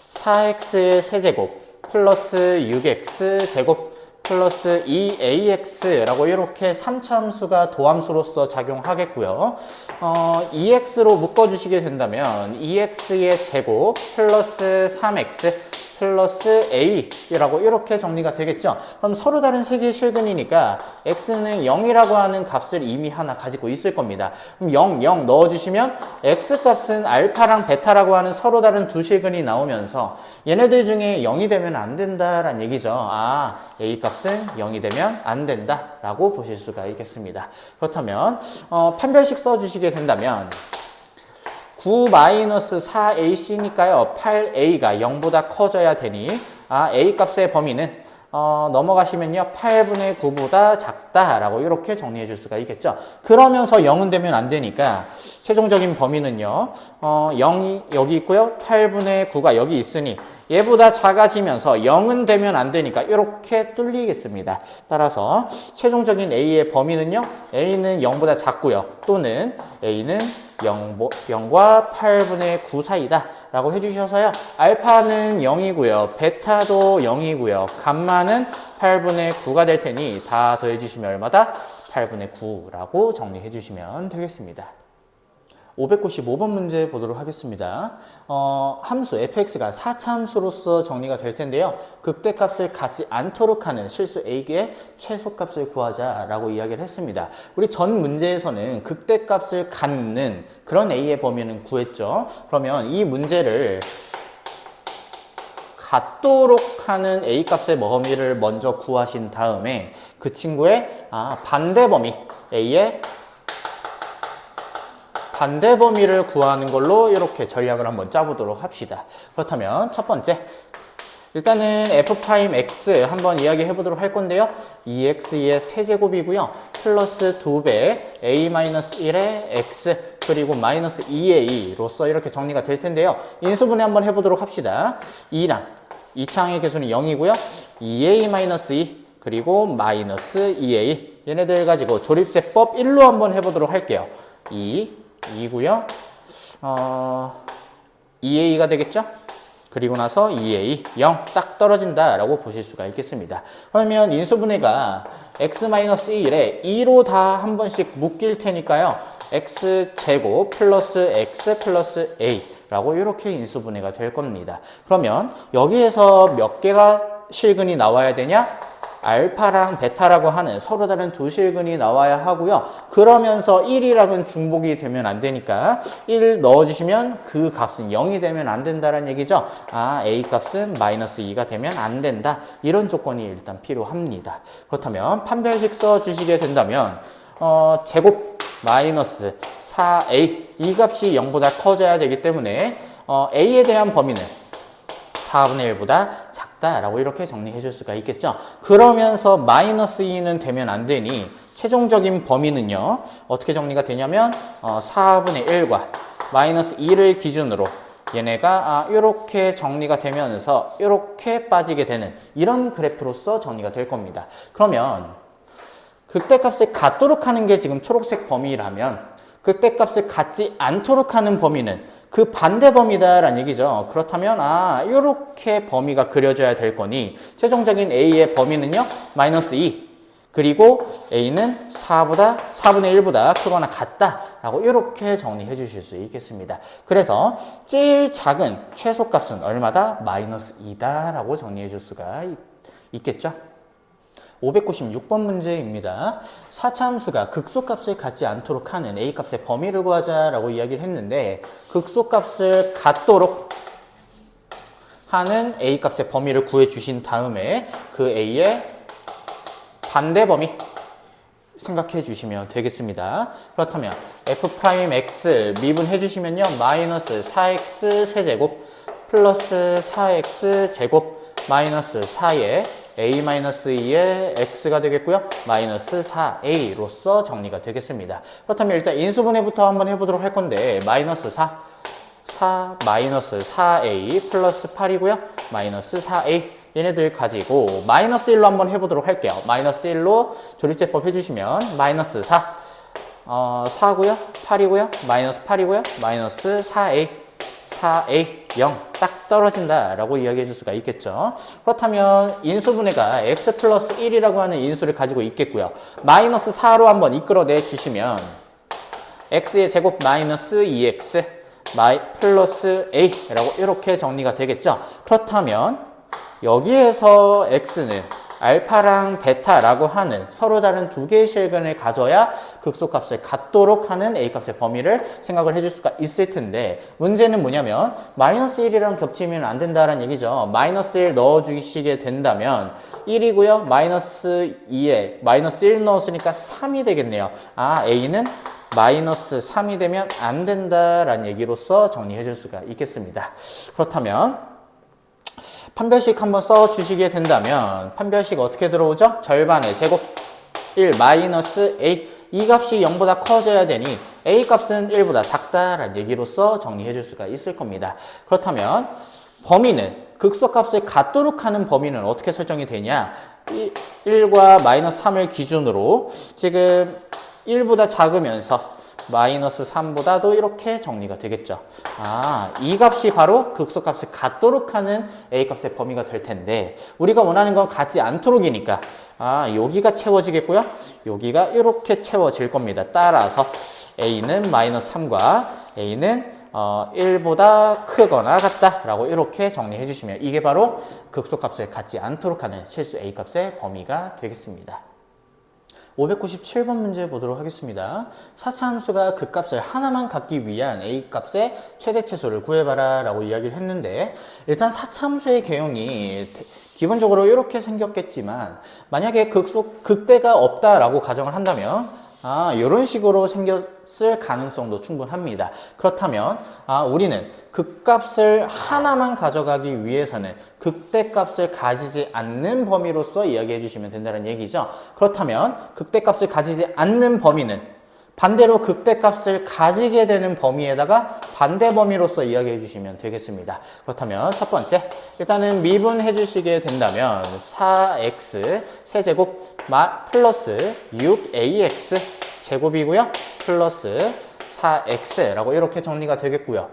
4x의 세제곱 플러스 6x 제곱 플러스 2ax라고 이렇게 3차 함수가 도함수로서 작용하겠고요. 2x로 묶어주시게 된다면 2x의 제곱 플러스 3x 플러스 a라고 이렇게 정리가 되겠죠. 그럼 서로 다른 세 개의 실근이니까 x는 0이라고 하는 값을 이미 하나 가지고 있을 겁니다. 그럼 0, 0 넣어주시면 x값은 알파랑 베타라고 하는 서로 다른 두 실근이 나오면서 얘네들 중에 0이 되면 안 된다라는 얘기죠. a값은 0이 되면 안 된다라고 보실 수가 있겠습니다. 그렇다면 판별식 써주시게 된다면 9-4ac니까요. 8a가 0보다 커져야 되니 a 값의 범위는 넘어가시면요. 8분의 9보다 작다라고 이렇게 정리해 줄 수가 있겠죠. 그러면서 0은 되면 안 되니까 최종적인 범위는요. 0이 여기 있고요. 8분의 9가 여기 있으니 얘보다 작아지면서 0은 되면 안 되니까 이렇게 뚫리겠습니다. 따라서 최종적인 A의 범위는요. A는 0보다 작고요. 또는 A는 0과 8분의 9 사이다 라고 해주셔서요. 알파는 0이고요. 베타도 0이고요. 감마는 8분의 9가 될 테니 다 더해주시면 얼마다? 8분의 9라고 정리해 주시면 되겠습니다. 595번 문제 보도록 하겠습니다. 함수 fx가 4차 함수로서 정리가 될 텐데요. 극대값을 갖지 않도록 하는 실수 a의 최소값을 구하자라고 이야기를 했습니다. 우리 전 문제에서는 극대값을 갖는 그런 a의 범위는 구했죠. 그러면 이 문제를 갖도록 하는 a 값의 범위를 먼저 구하신 다음에 그 친구의 반대 범위 a의 반대 범위를 구하는 걸로 이렇게 전략을 한번 짜보도록 합시다. 그렇다면 첫 번째, 일단은 f'x 한번 이야기해 보도록 할 건데요. 2x의 세제곱이고요. 플러스 2배 a-1의 x 그리고 마이너스 2a로서 이렇게 정리가 될 텐데요. 인수분해 한번 해보도록 합시다. 2랑 2창의 개수는 0이고요. 2a-2 그리고 마이너스 2a 얘네들 가지고 조립제법 1로 한번 해보도록 할게요. 2고요. 2a가 되겠죠? 그리고 나서 2a 0 딱 떨어진다 라고 보실 수가 있겠습니다. 그러면 인수분해가 x-1에 2로 다 한 번씩 묶일 테니까요. x제곱 플러스 x 플러스 a 라고 이렇게 인수분해가 될 겁니다. 그러면 여기에서 몇 개가 실근이 나와야 되냐? 알파랑 베타라고 하는 서로 다른 두 실근이 나와야 하고요. 그러면서 1이랑은 중복이 되면 안 되니까 1 넣어주시면 그 값은 0이 되면 안 된다는 얘기죠. A 값은 마이너스 2가 되면 안 된다. 이런 조건이 일단 필요합니다. 그렇다면 판별식 써주시게 된다면 제곱 마이너스 4a 이 값이 0보다 커져야 되기 때문에 a에 대한 범위는 4분의 1보다 작다라고 이렇게 정리해 줄 수가 있겠죠. 그러면서 마이너스 2는 되면 안 되니 최종적인 범위는요. 어떻게 정리가 되냐면 4분의 1과 마이너스 2를 기준으로 얘네가 이렇게 정리가 되면서 이렇게 빠지게 되는 이런 그래프로서 정리가 될 겁니다. 그러면 극대값을 갖도록 하는 게 지금 초록색 범위라면 극대값을 갖지 않도록 하는 범위는 그 반대 범위다라는 얘기죠. 그렇다면 이렇게 범위가 그려져야 될 거니 최종적인 a의 범위는요. 마이너스 2 그리고 a는 4분의 1보다 크거나 같다라고 이렇게 정리해 주실 수 있겠습니다. 그래서 제일 작은 최소값은 얼마다? 마이너스 2다라고 정리해 줄 수가 있겠죠. 596번 문제입니다. 4차 함수가 극소값을 갖지 않도록 하는 a값의 범위를 구하자라고 이야기를 했는데 극소값을 갖도록 하는 a값의 범위를 구해 주신 다음에 그 a의 반대 범위 생각해 주시면 되겠습니다. 그렇다면 f'x 미분해 주시면요. 마이너스 4x 세제곱 플러스 4x 제곱 마이너스 4의 a-2의 x가 되겠고요. 마이너스 4a로서 정리가 되겠습니다. 그렇다면 일단 인수분해부터 한번 해보도록 할 건데 마이너스 4 마이너스 4a 플러스 8이고요. 마이너스 4a 얘네들 가지고 마이너스 1로 한번 해보도록 할게요. 마이너스 1로 조립제법 해주시면 마이너스 4고요. 8이고요. 마이너스 8이고요. 마이너스 4a 0 딱 떨어진다 라고 이야기해 줄 수가 있겠죠. 그렇다면 인수분해가 x 플러스 1이라고 하는 인수를 가지고 있겠고요. 마이너스 4로 한번 이끌어내 주시면 x의 제곱 마이너스 2x 플러스 a 라고 이렇게 정리가 되겠죠. 그렇다면 여기에서 x는 알파랑 베타라고 하는 서로 다른 두 개의 실근을 가져야 극소값을 갖도록 하는 a값의 범위를 생각을 해줄 수가 있을 텐데 문제는 뭐냐면 마이너스 1이랑 겹치면 안 된다는 얘기죠. 마이너스 1 넣어주시게 된다면 1이고요. 마이너스 2에 마이너스 1 넣었으니까 3이 되겠네요. a는 마이너스 3이 되면 안 된다라는 얘기로서 정리해 줄 수가 있겠습니다. 그렇다면 판별식 한번 써주시게 된다면 판별식 어떻게 들어오죠? 절반의 제곱 1 마이너스 a 이 값이 0보다 커져야 되니 a 값은 1보다 작다라는 얘기로서 정리해 줄 수가 있을 겁니다. 그렇다면 범위는 극소값을 같도록 하는 범위는 어떻게 설정이 되냐? 1과 마이너스 3을 기준으로 지금 1보다 작으면서 마이너스 3보다도 이렇게 정리가 되겠죠. 이 값이 바로 극소값을 같도록 하는 A값의 범위가 될 텐데 우리가 원하는 건 같지 않도록이니까 여기가 채워지겠고요. 여기가 이렇게 채워질 겁니다. 따라서 A는 마이너스 3과 A는 1보다 크거나 같다라고 이렇게 정리해 주시면 이게 바로 극소값을 갖지 않도록 하는 실수 A값의 범위가 되겠습니다. 597번 문제 보도록 하겠습니다. 사차함수가 극값을 하나만 갖기 위한 A값의 최대치수를 구해봐라 라고 이야기를 했는데 일단 사차함수의 개형이 기본적으로 이렇게 생겼겠지만 만약에 극대가 없다라고 가정을 한다면 이런 식으로 생겼을 가능성도 충분합니다. 그렇다면 우리는 극값을 하나만 가져가기 위해서는 극대값을 가지지 않는 범위로서 이야기해 주시면 된다는 얘기죠. 그렇다면 극대값을 가지지 않는 범위는 반대로 극대값을 가지게 되는 범위에다가 반대 범위로서 이야기해 주시면 되겠습니다. 그렇다면 첫 번째, 일단은 미분해 주시게 된다면 4x 세제곱 플러스 6ax 제곱이고요. 플러스 4x라고 이렇게 정리가 되겠고요.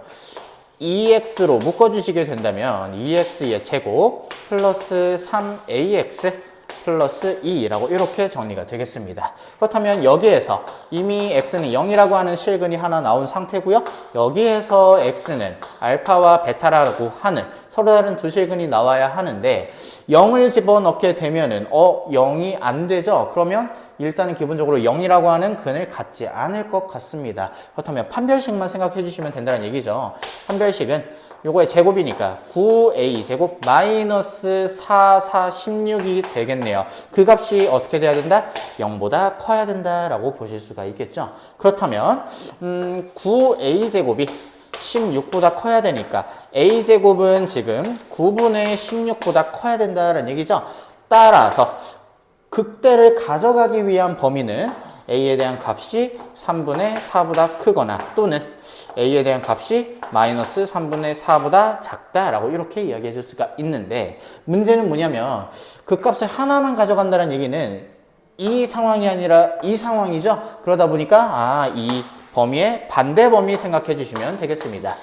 2x로 묶어주시게 된다면 2x의 제곱 플러스 3ax 플러스 2라고 이렇게 정리가 되겠습니다. 그렇다면 여기에서 이미 x는 0이라고 하는 실근이 하나 나온 상태고요. 여기에서 x는 알파와 베타라고 하는 서로 다른 두 실근이 나와야 하는데 0을 집어넣게 되면은 0이 안 되죠. 그러면 일단은 기본적으로 0이라고 하는 근을 갖지 않을 것 같습니다. 그렇다면 판별식만 생각해 주시면 된다는 얘기죠. 판별식은 요거의 제곱이니까 9a 제곱 마이너스 4, 4, 16이 되겠네요. 그 값이 어떻게 돼야 된다? 0보다 커야 된다라고 보실 수가 있겠죠. 그렇다면 9a 제곱이 16보다 커야 되니까 a제곱은 지금 9분의 16보다 커야 된다는 얘기죠. 따라서 극대를 가져가기 위한 범위는 a에 대한 값이 3분의 4보다 크거나 또는 a에 대한 값이 마이너스 3분의 4보다 작다라고 이렇게 이야기해 줄 수가 있는데 문제는 뭐냐면 그 값을 하나만 가져간다는 얘기는 이 상황이 아니라 이 상황이죠. 그러다 보니까 이 범위의 반대 범위 생각해 주시면 되겠습니다.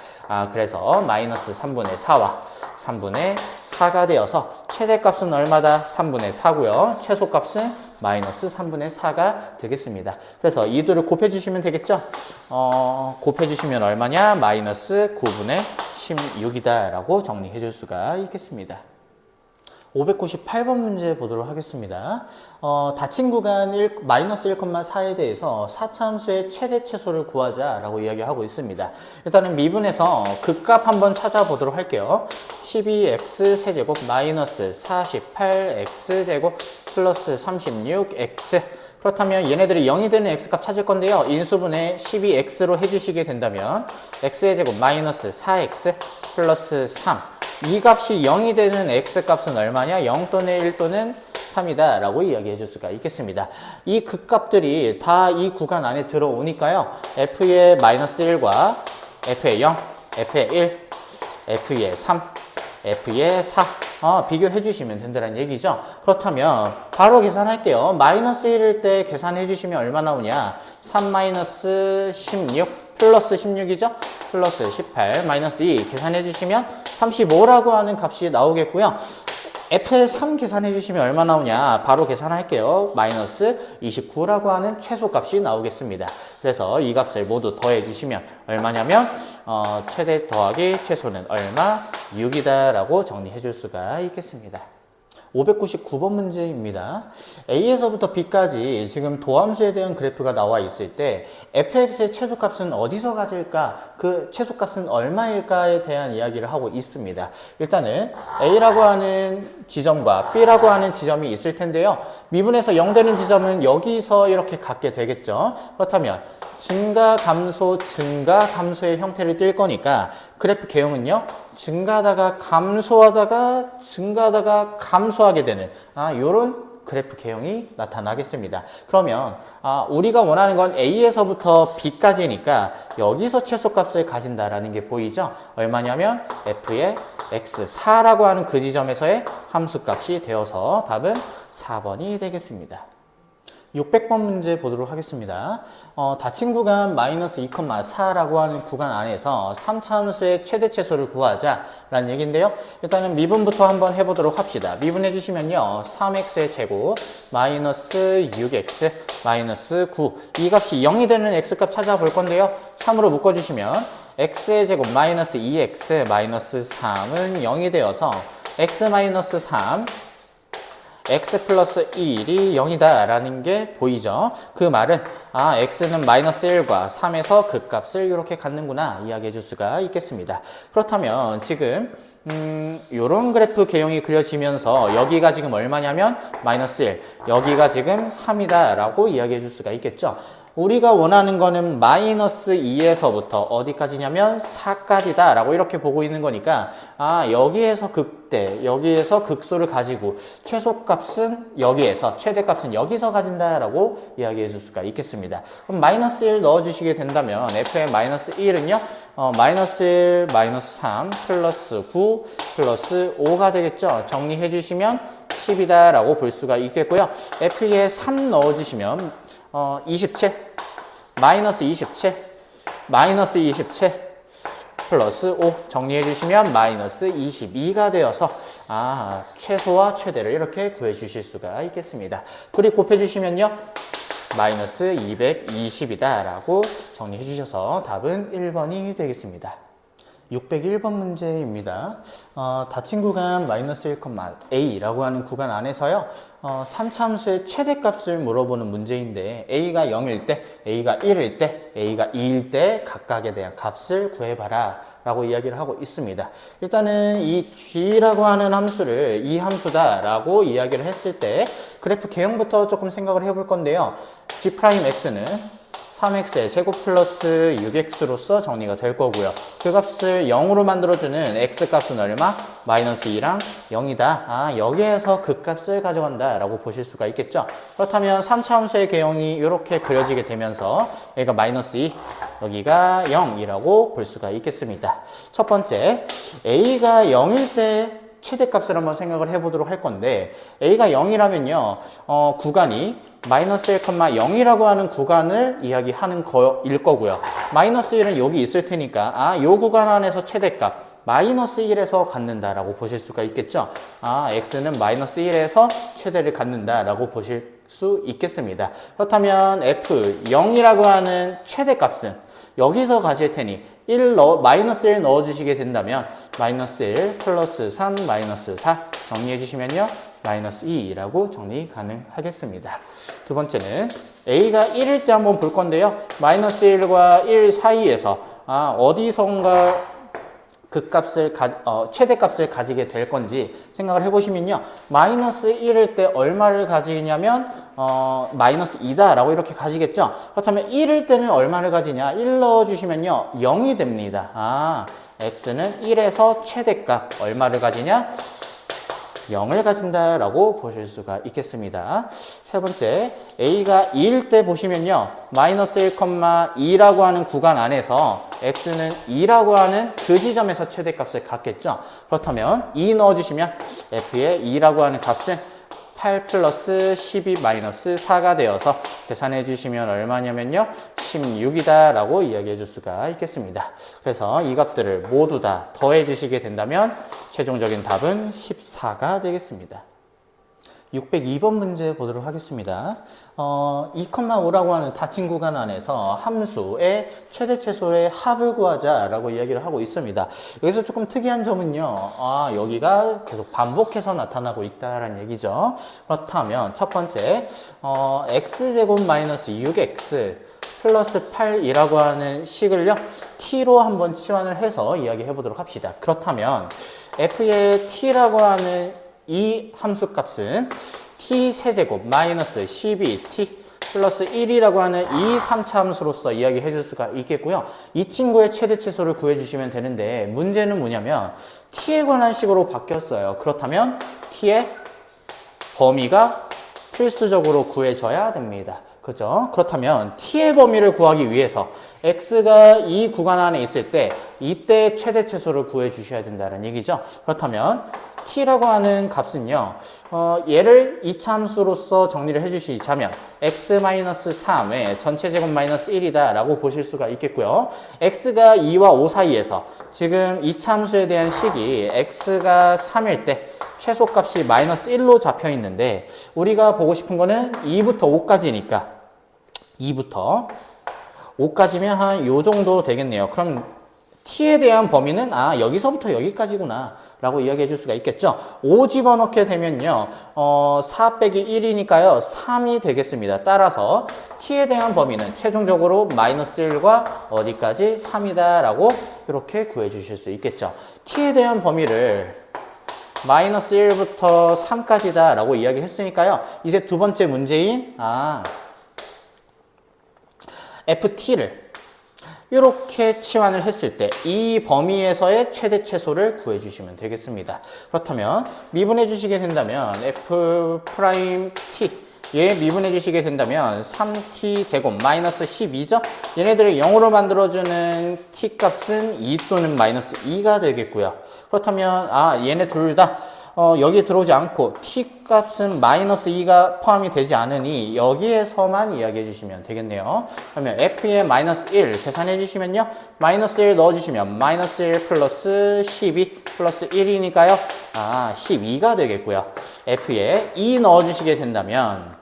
그래서 마이너스 3분의 4와 3분의 4가 되어서 최대값은 얼마다? 3분의 4고요. 최소값은 마이너스 3분의 4가 되겠습니다. 그래서 이 둘을 곱해주시면 되겠죠? 곱해주시면 얼마냐? 마이너스 9분의 16이다 라고 정리해 줄 수가 있겠습니다. 598번 문제 보도록 하겠습니다. 닫힌 구간 마이너스 1,4에 대해서 사차함수의 최대 최소를 구하자라고 이야기하고 있습니다. 일단은 미분에서 극값 한번 찾아보도록 할게요. 12x 세제곱 마이너스 48x 제곱 플러스 36x. 그렇다면 얘네들이 0이 되는 x값 찾을 건데요. 인수분해 12x로 해주시게 된다면 x의 제곱 마이너스 4x 플러스 3. 이 값이 0이 되는 x값은 얼마냐? 0 또는 1 또는 3이다 라고 이야기해 줄 수가 있겠습니다. 이 극값들이 다 이 구간 안에 들어오니까요. f의 마이너스 1과 f의 0, f의 1, f의 3, f의 4 비교해 주시면 된다는 얘기죠. 그렇다면 바로 계산할게요. 마이너스 1일 때 계산해 주시면 얼마 나오냐? 3 마이너스 16 플러스 16이죠? 플러스 18 마이너스 2 계산해 주시면 35라고 하는 값이 나오겠고요. f의 3 계산해 주시면 얼마 나오냐? 바로 계산할게요. 마이너스 29라고 하는 최소값이 나오겠습니다. 그래서 이 값을 모두 더해 주시면 얼마냐면 최대 더하기 최소는 얼마? 6이다 라고 정리해 줄 수가 있겠습니다. 599번 문제입니다. A에서부터 B까지 지금 도함수에 대한 그래프가 나와 있을 때 fx의 최소값은 어디서 가질까? 그 최소값은 얼마일까에 대한 이야기를 하고 있습니다. 일단은 A라고 하는 지점과 B라고 하는 지점이 있을 텐데요. 미분에서 0 되는 지점은 여기서 이렇게 갖게 되겠죠. 그렇다면 증가, 감소, 증가, 감소의 형태를 띌 거니까 그래프 개형은요. 증가하다가 감소하다가 증가하다가 감소하게 되는 요런 그래프 개형이 나타나겠습니다. 그러면 우리가 원하는 건 A에서부터 B까지니까 여기서 최소값을 가진다라는 게 보이죠? 얼마냐면 F의 x4라고 하는 그 지점에서의 함수값이 되어서 답은 4번이 되겠습니다. 600번 문제 보도록 하겠습니다. 닫힌 구간 마이너스 2,4라고 하는 구간 안에서 3차 함수의 최대 최소를 구하자라는 얘기인데요. 일단은 미분부터 한번 해보도록 합시다. 미분해 주시면요. 3x의 제곱 마이너스 6x 마이너스 9 이 값이 0이 되는 x값 찾아볼 건데요. 3으로 묶어주시면 x의 제곱 마이너스 2x 마이너스 3은 0이 되어서 x 마이너스 3 x 플러스 1이 0이다 라는 게 보이죠. 그 말은 x는 마이너스 1과 3에서 그 값을 이렇게 갖는구나 이야기해 줄 수가 있겠습니다. 그렇다면 지금 요런 그래프 개형이 그려지면서 여기가 지금 얼마냐면 마이너스 1 여기가 지금 3이다 라고 이야기해 줄 수가 있겠죠. 우리가 원하는 거는 마이너스 2에서부터 어디까지냐면 4까지다 라고 이렇게 보고 있는 거니까 여기에서 극대, 여기에서 극소를 가지고 최소값은 여기에서, 최대값은 여기서 가진다 라고 이야기해 줄 수가 있겠습니다. 그럼 마이너스 1 넣어주시게 된다면 f의 마이너스 1은요 마이너스 1, 마이너스 3, 플러스 9, 플러스 5가 되겠죠. 정리해 주시면 10이다 라고 볼 수가 있겠고요. f에 3 넣어주시면 27, 마이너스 27, 마이너스 27, 플러스 5 정리해 주시면 마이너스 22가 되어서 최소와 최대를 이렇게 구해 주실 수가 있겠습니다. 둘이 곱해 주시면요 마이너스 220이다 라고 정리해 주셔서 답은 1번이 되겠습니다. 601번 문제입니다. 닫힌 구간 마이너스 1,a라고 하는 구간 안에서요 3차 함수의 최대값을 물어보는 문제인데 a가 0일 때, a가 1일 때, a가 2일 때 각각에 대한 값을 구해봐라 라고 이야기를 하고 있습니다. 일단은 이 g라고 하는 함수를 이 함수다 라고 이야기를 했을 때 그래프 개형부터 조금 생각을 해볼 건데요. g'x는 3x의 제곱 플러스 6x로서 정리가 될 거고요. 그 값을 0으로 만들어주는 x값은 얼마? 마이너스 2랑 0이다. 여기에서 그 값을 가져간다 라고 보실 수가 있겠죠. 그렇다면 3차 함수의 개형이 이렇게 그려지게 되면서 여기가 마이너스 2, 여기가 0이라고 볼 수가 있겠습니다. 첫 번째, a가 0일 때 최대값을 한번 생각을 해보도록 할 건데 a가 0이라면요 구간이 마이너스 1,0이라고 하는 구간을 이야기하는 거일 거고요. 마이너스 1은 여기 있을 테니까 요 구간 안에서 최대값 마이너스 1에서 갖는다라고 보실 수가 있겠죠. x는 마이너스 1에서 최대를 갖는다라고 보실 수 있겠습니다. 그렇다면 f0이라고 하는 최대값은 여기서 가실 테니 마이너스 1 넣어주시게 된다면 마이너스 1 플러스 3 마이너스 4 정리해 주시면요 마이너스 2라고 정리 가능하겠습니다. 두 번째는 a가 1일 때 한번 볼 건데요. 마이너스 1과 1 사이에서 어디선가 그 값을 최대값을 가지게 될 건지 생각을 해보시면요. 마이너스 1일 때 얼마를 가지냐면 마이너스 2다 라고 이렇게 가지겠죠. 그렇다면 1일 때는 얼마를 가지냐 1 넣어주시면요 0이 됩니다. x는 1에서 최대값 얼마를 가지냐 0을 가진다라고 보실 수가 있겠습니다. 세 번째, a가 2일 때 보시면요. 마이너스 1,2라고 하는 구간 안에서 x는 2라고 하는 그 지점에서 최대값을 갖겠죠. 그렇다면 2 넣어주시면 f의 2라고 하는 값은 8 플러스 12 마이너스 4가 되어서 계산해 주시면 얼마냐면요 16이다 라고 이야기해 줄 수가 있겠습니다. 그래서 이 값들을 모두 다 더해 주시게 된다면 최종적인 답은 14가 되겠습니다. 602번 문제 보도록 하겠습니다. 2,5라고 하는 닫힌 구간 안에서 함수의 최대 최소의 합을 구하자라고 이야기를 하고 있습니다. 여기서 조금 특이한 점은요. 여기가 계속 반복해서 나타나고 있다라는 얘기죠. 그렇다면 첫 번째 x제곱 마이너스 6x 플러스 8이라고 하는 식을요. t로 한번 치환을 해서 이야기해 보도록 합시다. 그렇다면 f의 t라고 하는 이 함수값은 t 세제곱 마이너스 12t 플러스 1이라고 하는 이 3차 함수로서 이야기해 줄 수가 있겠고요. 이 친구의 최대 최소를 구해주시면 되는데 문제는 뭐냐면 t에 관한 식으로 바뀌었어요. 그렇다면 t의 범위가 필수적으로 구해져야 됩니다. 그죠? 그렇다면 t의 범위를 구하기 위해서 x가 이 구간 안에 있을 때 이때 최대 최소를 구해 주셔야 된다는 얘기죠. 그렇다면 t라고 하는 값은요, 얘를 이차함수로서 정리를 해주시자면 x-3의 전체 제곱 마이너스 1이다 라고 보실 수가 있겠고요. x가 2와 5 사이에서 지금 이차함수에 대한 식이 x가 3일 때 최소값이 마이너스 1로 잡혀 있는데 우리가 보고 싶은 거는 2부터 5까지니까 2부터 5까지면 한 요 정도 되겠네요. 그럼 t에 대한 범위는 여기서부터 여기까지구나 라고 이야기해 줄 수가 있겠죠. 5 집어넣게 되면요 4 빼기 1이니까요 3이 되겠습니다. 따라서 t에 대한 범위는 최종적으로 마이너스 1과 어디까지? 3이다 라고 이렇게 구해 주실 수 있겠죠. t에 대한 범위를 마이너스 1부터 3까지다 라고 이야기했으니까요. 이제 두 번째 문제인 ft를 이렇게 치환을 했을 때 이 범위에서의 최대 최소를 구해주시면 되겠습니다. 그렇다면 미분해 주시게 된다면 f''t 얘 미분해 주시게 된다면 3t 제곱 마이너스 12죠? 얘네들을 0으로 만들어주는 t 값은 2 또는 마이너스 2가 되겠고요. 그렇다면 얘네 둘 다 여기 들어오지 않고 t 값은 마이너스 2가 포함이 되지 않으니 여기에서만 이야기해 주시면 되겠네요. 그러면 f의 마이너스 1 계산해 주시면요. 마이너스 1 넣어주시면 마이너스 1 플러스 12 플러스 1이니까요. 12가 되겠고요. f에 2 넣어주시게 된다면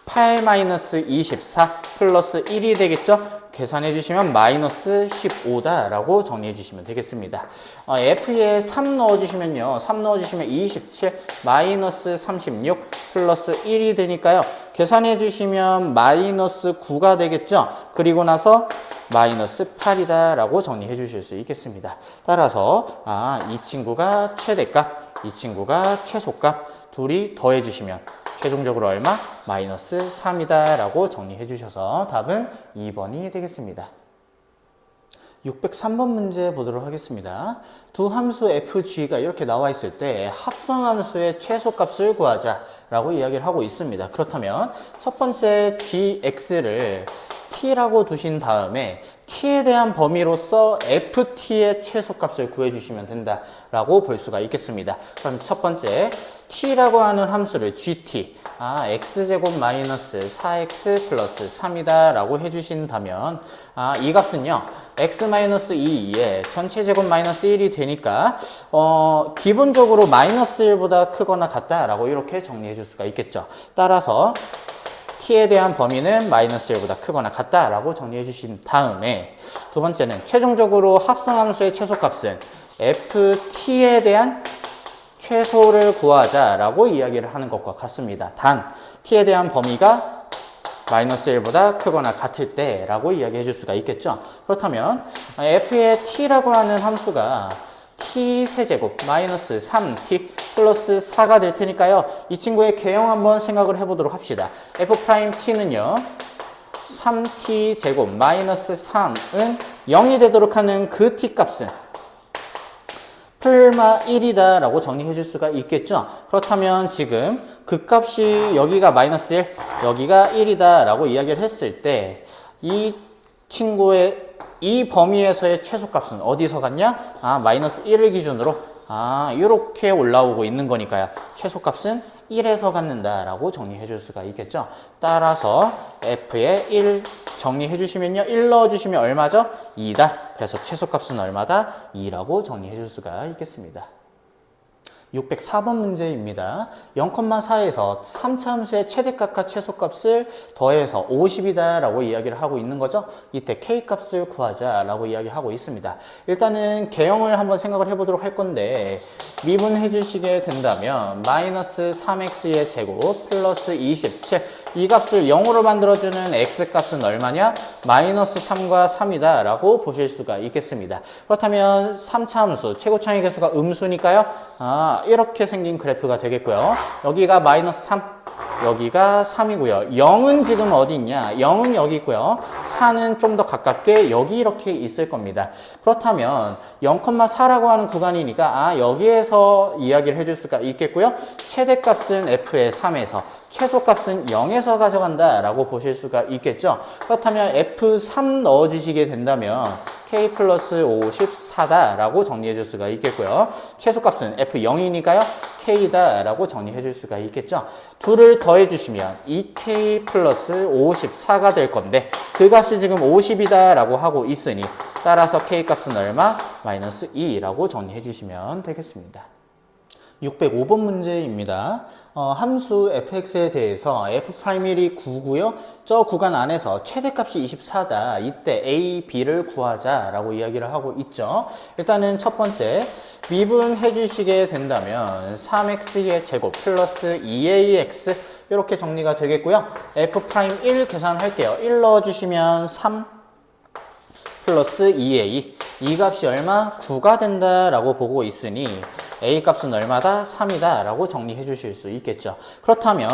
8-24 플러스 1이 되겠죠? 계산해 주시면 마이너스 15다 라고 정리해 주시면 되겠습니다. f에 3 넣어주시면요. 3 넣어주시면 27 마이너스 36 플러스 1이 되니까요. 계산해 주시면 마이너스 9가 되겠죠? 그리고 나서 마이너스 8이다 라고 정리해 주실 수 있겠습니다. 따라서 이 친구가 최대값, 이 친구가 최소값 둘이 더해 주시면 최종적으로 얼마? 마이너스 3이다 라고 정리해 주셔서 답은 2번이 되겠습니다. 603번 문제 보도록 하겠습니다. 두 함수 fg가 이렇게 나와 있을 때 합성함수의 최소값을 구하자 라고 이야기를 하고 있습니다. 그렇다면 첫 번째 gx를 t라고 두신 다음에 t에 대한 범위로서 ft의 최소값을 구해주시면 된다라고 볼 수가 있겠습니다. 그럼 첫 번째 t라고 하는 함수를 gt x제곱 마이너스 4x 플러스 3이다 라고 해주신다면 이 값은요 x 마이너스 2에 전체 제곱 마이너스 1이 되니까 기본적으로 마이너스 1보다 크거나 같다 라고 이렇게 정리해 줄 수가 있겠죠. 따라서 t에 대한 범위는 마이너스 1보다 크거나 같다 라고 정리해 주신 다음에 두 번째는 최종적으로 합성함수의 최소값은 ft에 대한 최소를 구하자 라고 이야기를 하는 것과 같습니다. 단 t에 대한 범위가 마이너스 1보다 크거나 같을 때 라고 이야기해 줄 수가 있겠죠. 그렇다면 f의 t라고 하는 함수가 t 세제곱 마이너스 3t 플러스 4가 될 테니까요. 이 친구의 개형 한번 생각을 해보도록 합시다. f't는요 3t 제곱 마이너스 3은 0이 되도록 하는 그 t 값은 풀마 1이다 라고 정리해 줄 수가 있겠죠. 그렇다면 지금 그 값이 여기가 마이너스 1 여기가 1이다 라고 이야기를 했을 때 이 친구의 이 범위에서의 최소값은 어디서 갔냐? 마이너스 1을 기준으로 이렇게 올라오고 있는 거니까요. 최소값은 1에서 갖는다 라고 정리해 줄 수가 있겠죠. 따라서 f에 1 정리해 주시면요. 1 넣어 주시면 얼마죠? 2다. 그래서 최소값은 얼마다? 2라고 정리해 줄 수가 있겠습니다. 604번 문제입니다. 0,4에서 3차 함수의 최대값과 최소값을 더해서 50이다 라고 이야기를 하고 있는 거죠. 이때 k값을 구하자 라고 이야기하고 있습니다. 일단은 개형을 한번 생각을 해보도록 할 건데 미분해 주시게 된다면 마이너스 3x의 제곱 플러스 27 이 값을 0으로 만들어주는 x값은 얼마냐? 마이너스 3과 3이다 라고 보실 수가 있겠습니다. 그렇다면 3차 함수 최고차의 개수가 음수니까요. 이렇게 생긴 그래프가 되겠고요. 여기가 마이너스 3 여기가 3이고요. 0은 지금 어디 있냐? 0은 여기 있고요. 4는 좀 더 가깝게 여기 이렇게 있을 겁니다. 그렇다면 0,4라고 하는 구간이니까 여기에서 이야기를 해줄 수가 있겠고요. 최대값은 f의 3에서 최소값은 0에서 가져간다 라고 보실 수가 있겠죠. 그렇다면 F3 넣어주시게 된다면 K 플러스 54다 라고 정리해 줄 수가 있겠고요. 최소값은 F0이니까요. K다 라고 정리해 줄 수가 있겠죠. 둘을 더해 주시면 2K 플러스 54가 될 건데 그 값이 지금 50이다 라고 하고 있으니 따라서 K 값은 얼마? 마이너스 2라고 정리해 주시면 되겠습니다. 605번 문제입니다. 함수 fx에 대해서 f'1이 9고요. 저 구간 안에서 최대값이 24다. 이때 a, b를 구하자라고 이야기를 하고 있죠. 일단은 첫 번째 미분해 주시게 된다면 3x의 제곱 플러스 2ax 이렇게 정리가 되겠고요. f'1 계산할게요. 1 넣어주시면 3 플러스 2a 이 값이 얼마? 9가 된다라고 보고 있으니 a 값은 얼마다? 3이다 라고 정리해 주실 수 있겠죠. 그렇다면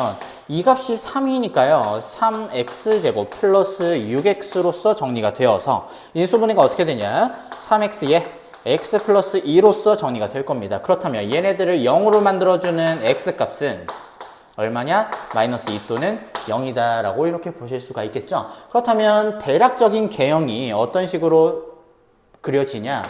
이 값이 3이니까요. 3x제곱 플러스 6x로서 정리가 되어서 인수분해가 어떻게 되냐? 3x에 x 플러스 2로서 정리가 될 겁니다. 그렇다면 얘네들을 0으로 만들어주는 x 값은 얼마냐? 마이너스 2 또는 0이다 라고 이렇게 보실 수가 있겠죠. 그렇다면 대략적인 개형이 어떤 식으로 그려지냐?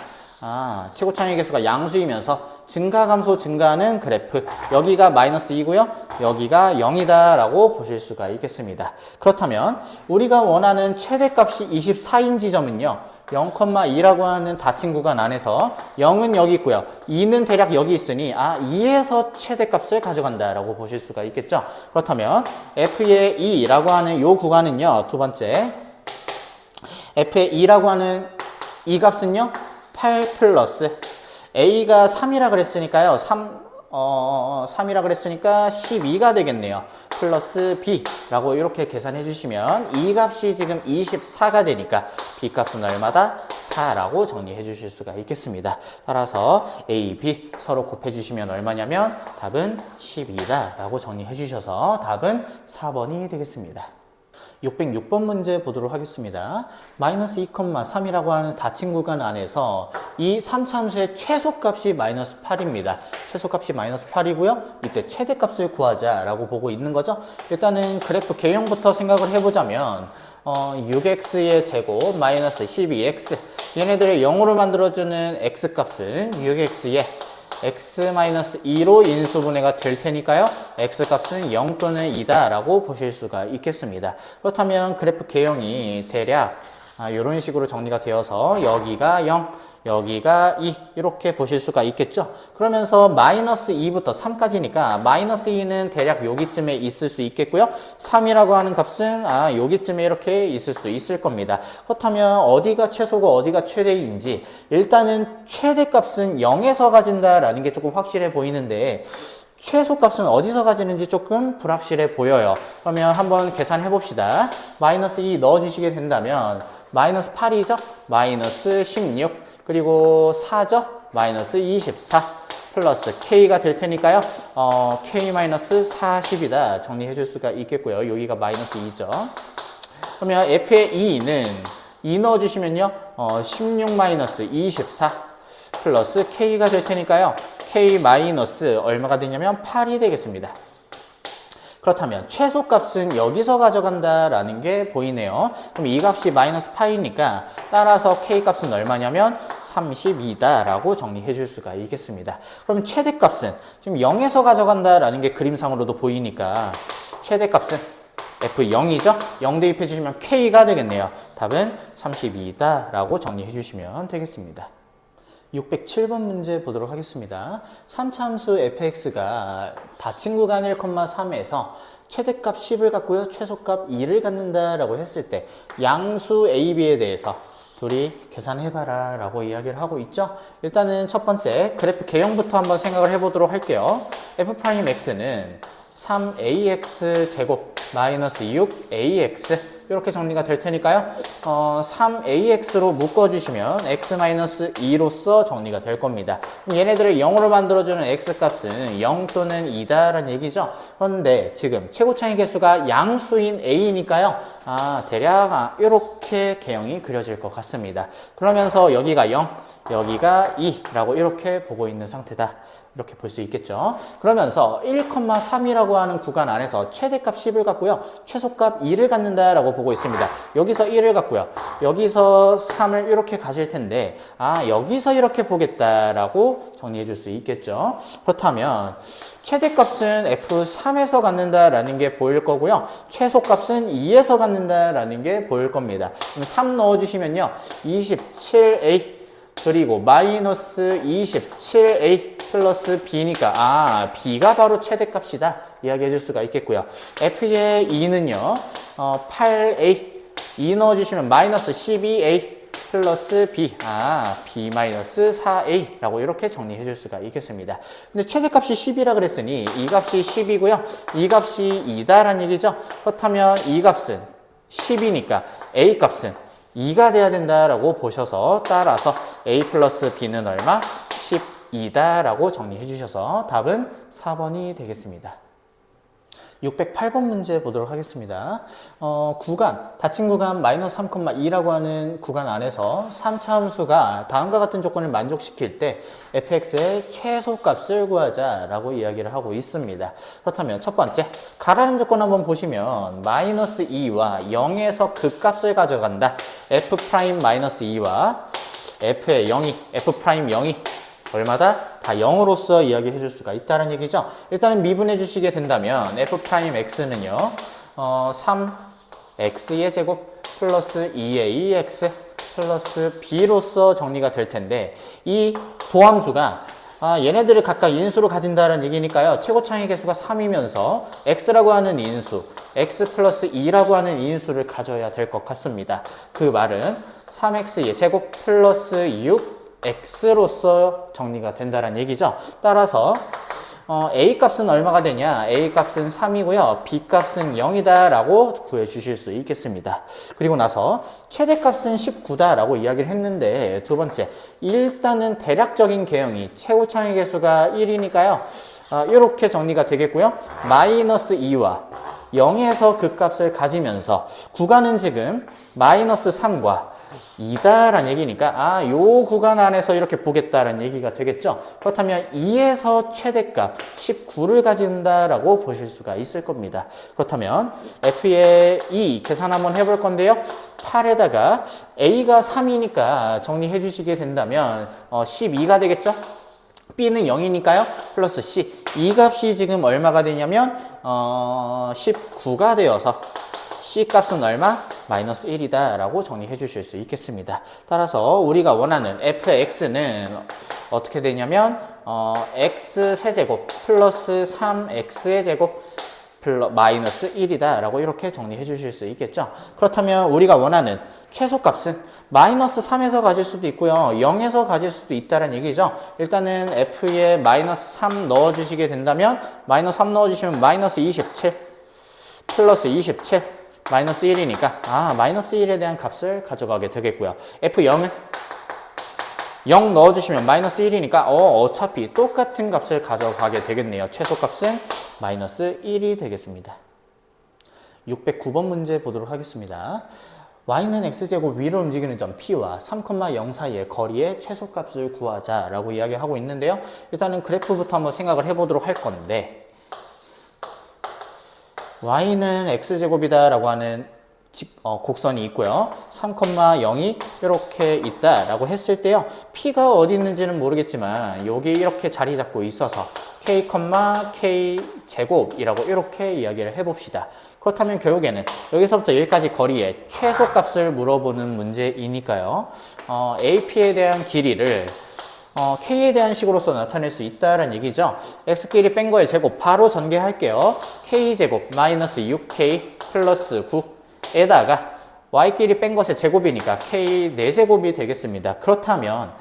최고차항의 개수가 양수이면서 증가 감소 증가하는 그래프 여기가 마이너스 2고요 여기가 0이다 라고 보실 수가 있겠습니다. 그렇다면 우리가 원하는 최대값이 24인 지점은요 0,2라고 하는 닫힌 구간 안에서 0은 여기 있고요 2는 대략 여기 있으니 2에서 최대값을 가져간다 라고 보실 수가 있겠죠. 그렇다면 f의 2라고 하는 요 구간은요 두 번째 f의 2라고 하는 이 값은요 8 플러스 a가 3이라 그랬으니까요. 3이라 그랬으니까 12가 되겠네요. 플러스 b라고 이렇게 계산해 주시면 이 값이 지금 24가 되니까 b 값은 얼마다? 4라고 정리해 주실 수가 있겠습니다. 따라서 a, b 서로 곱해 주시면 얼마냐면 답은 12다 라고 정리해 주셔서 답은 4번이 되겠습니다. 606번 문제 보도록 하겠습니다. 마이너스 2,3이라고 하는 닫힌 구간 안에서 이 3차함수의 최소값이 마이너스 8입니다. 최소값이 마이너스 8이고요. 이때 최대값을 구하자라고 보고 있는 거죠. 일단은 그래프 개형부터 생각을 해보자면 6x의 제곱 마이너스 12x 얘네들을 0으로 만들어주는 x값은 6x의 x-2로 인수분해가 될 테니까요. x값은 0 또는 2다 라고 보실 수가 있겠습니다. 그렇다면 그래프 개형이 대략 이런 식으로 정리가 되어서 여기가 0, 여기가 2 이렇게 보실 수가 있겠죠. 그러면서 마이너스 2부터 3까지니까 마이너스 2는 대략 여기쯤에 있을 수 있겠고요. 3이라고 하는 값은 여기쯤에 이렇게 있을 수 있을 겁니다. 그렇다면 어디가 최소고 어디가 최대인지 일단은 최대값은 0에서 가진다라는 게 조금 확실해 보이는데 최소값은 어디서 가지는지 조금 불확실해 보여요. 그러면 한번 계산해 봅시다. 마이너스 2 넣어주시게 된다면 마이너스 8이죠? 마이너스 16 그리고 4죠? 마이너스 24 플러스 K가 될 테니까요. K-40이다 정리해 줄 수가 있겠고요. 여기가 마이너스 2죠. 그러면 F의 2는 2 넣어주시면요. 16 마이너스 24 플러스 K가 될 테니까요. K 마이너스 얼마가 되냐면 8이 되겠습니다. 그렇다면 최소값은 여기서 가져간다라는 게 보이네요. 그럼 이 값이 마이너스 8이니까 따라서 K값은 얼마냐면 32다 라고 정리해 줄 수가 있겠습니다. 그럼 최대값은 지금 0에서 가져간다라는 게 그림상으로도 보이니까 최대값은 F0이죠? 0 대입해 주시면 K가 되겠네요. 답은 32다 라고 정리해 주시면 되겠습니다. 607번 문제 보도록 하겠습니다. 3차 함수 fx가 닫힌 구간 1,3에서 최대값 10을 갖고요. 최소값 2를 갖는다라고 했을 때 양수 a, b에 대해서 둘이 계산해봐라 라고 이야기를 하고 있죠. 일단은 첫 번째 그래프 개형부터 한번 생각을 해보도록 할게요. f'x는 3ax 제곱 마이너스 6ax 이렇게 정리가 될 테니까요. 3ax로 묶어주시면 x-2로서 정리가 될 겁니다. 그럼 얘네들을 0으로 만들어주는 x값은 0 또는 2다라는 얘기죠. 그런데 지금 최고차항의 개수가 양수인 a니까요. 대략 이렇게 개형이 그려질 것 같습니다. 그러면서 여기가 0, 여기가 2라고 이렇게 보고 있는 상태다. 이렇게 볼 수 있겠죠. 그러면서 1,3이라고 하는 구간 안에서 최대값 10을 갖고요. 최소값 2를 갖는다라고 보고 있습니다. 여기서 1을 갖고요. 여기서 3을 이렇게 가실 텐데 여기서 이렇게 보겠다라고 정리해 줄 수 있겠죠. 그렇다면 최대값은 F3에서 갖는다라는 게 보일 거고요. 최소값은 2에서 갖는다라는 게 보일 겁니다. 그럼 3 넣어주시면요. 27A 그리고 마이너스 27A 플러스 B니까 B가 바로 최대값이다 이야기해 줄 수가 있겠고요. F의 2는요 8A 2 넣어주시면 마이너스 12A 플러스 B B 마이너스 4A 라고 이렇게 정리해 줄 수가 있겠습니다. 근데 최대값이 10이라 그랬으니 이 값이 10이고요 이 값이 2다라는 얘기죠. 그렇다면 이 값은 10이니까 A 값은 2가 돼야 된다라고 보셔서 따라서 A 플러스 B는 얼마? 12다라고 정리해 주셔서 답은 4번이 되겠습니다. 608번 문제 보도록 하겠습니다. 구간, 닫힌 구간 마이너스 3,2라고 하는 구간 안에서 3차 함수가 다음과 같은 조건을 만족시킬 때 fx의 최소값을 구하자라고 이야기를 하고 있습니다. 그렇다면 첫 번째, 가라는 조건 한번 보시면 마이너스 2와 0에서 극값을 가져간다. f 프라임 마이너스 2와 f의 0이, f 프라임 0이 얼마다? 다 0으로서 이야기해 줄 수가 있다는 얘기죠. 일단은 미분해 주시게 된다면 f'x는요 3x의 제곱 플러스 2ax 플러스 b로서 정리가 될 텐데 이 도함수가 얘네들을 각각 인수로 가진다는 얘기니까요. 최고차의 개수가 3이면서 x라고 하는 인수, x 플러스 2라고 하는 인수를 가져야 될 것 같습니다. 그 말은 3x의 제곱 플러스 6 x로서 정리가 된다는 얘기죠. 따라서 a 값은 얼마가 되냐? a 값은 3이고요. b 값은 0이다 라고 구해 주실 수 있겠습니다. 그리고 나서 최대값은 19다라고 이야기를 했는데 두 번째, 일단은 대략적인 개형이 최고차의 개수가 1이니까요. 이렇게 정리가 되겠고요. 마이너스 2와 0에서 그 값을 가지면서 구간은 지금 마이너스 3과 2다라는 얘기니까 요 구간 안에서 이렇게 보겠다라는 얘기가 되겠죠. 그렇다면 2에서 최대값 19를 가진다라고 보실 수가 있을 겁니다. 그렇다면 f의 2 계산 한번 해볼 건데요. 8에다가 a가 3이니까 정리해 주시게 된다면 12가 되겠죠. b는 0이니까요. 플러스 c. 이 값이 지금 얼마가 되냐면 19가 되어서 c 값은 얼마? 마이너스 1이다 라고 정리해 주실 수 있겠습니다. 따라서 우리가 원하는 fx는 어떻게 되냐면 x 세제곱 플러스 3x의 제곱 마이너스 1이다 라고 이렇게 정리해 주실 수 있겠죠. 그렇다면 우리가 원하는 최소값은 마이너스 3에서 가질 수도 있고요 0에서 가질 수도 있다는 얘기죠. 일단은 f에 마이너스 3 넣어주시게 된다면 마이너스 3 넣어주시면 마이너스 27 플러스 27 마이너스 1이니까 마이너스 1에 대한 값을 가져가게 되겠고요. F0은 0 넣어주시면 마이너스 1이니까 어차피 똑같은 값을 가져가게 되겠네요. 최소값은 마이너스 1이 되겠습니다. 609번 문제 보도록 하겠습니다. y는 x제곱 위로 움직이는 점 p와 3,0 사이의 거리의 최소값을 구하자라고 이야기하고 있는데요. 일단은 그래프부터 한번 생각을 해보도록 할 건데 y는 x제곱이다 라고 하는 곡선이 있고요. 3,0이 이렇게 있다 라고 했을 때요. p가 어디 있는지는 모르겠지만 여기 이렇게 자리 잡고 있어서 k, k제곱이라고 이렇게 이야기를 해봅시다. 그렇다면 결국에는 여기서부터 여기까지 거리의 최소값을 물어보는 문제이니까요. AP에 대한 길이를 K에 대한 식으로서 나타낼 수 있다는 얘기죠. X끼리 뺀 거의 제곱 바로 전개할게요. K제곱 마이너스 6K 플러스 9에다가 Y끼리 뺀 것의 제곱이니까 K 4제곱이 되겠습니다. 그렇다면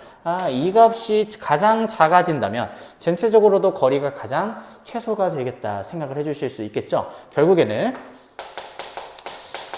이 값이 가장 작아진다면 전체적으로도 거리가 가장 최소가 되겠다 생각을 해주실 수 있겠죠. 결국에는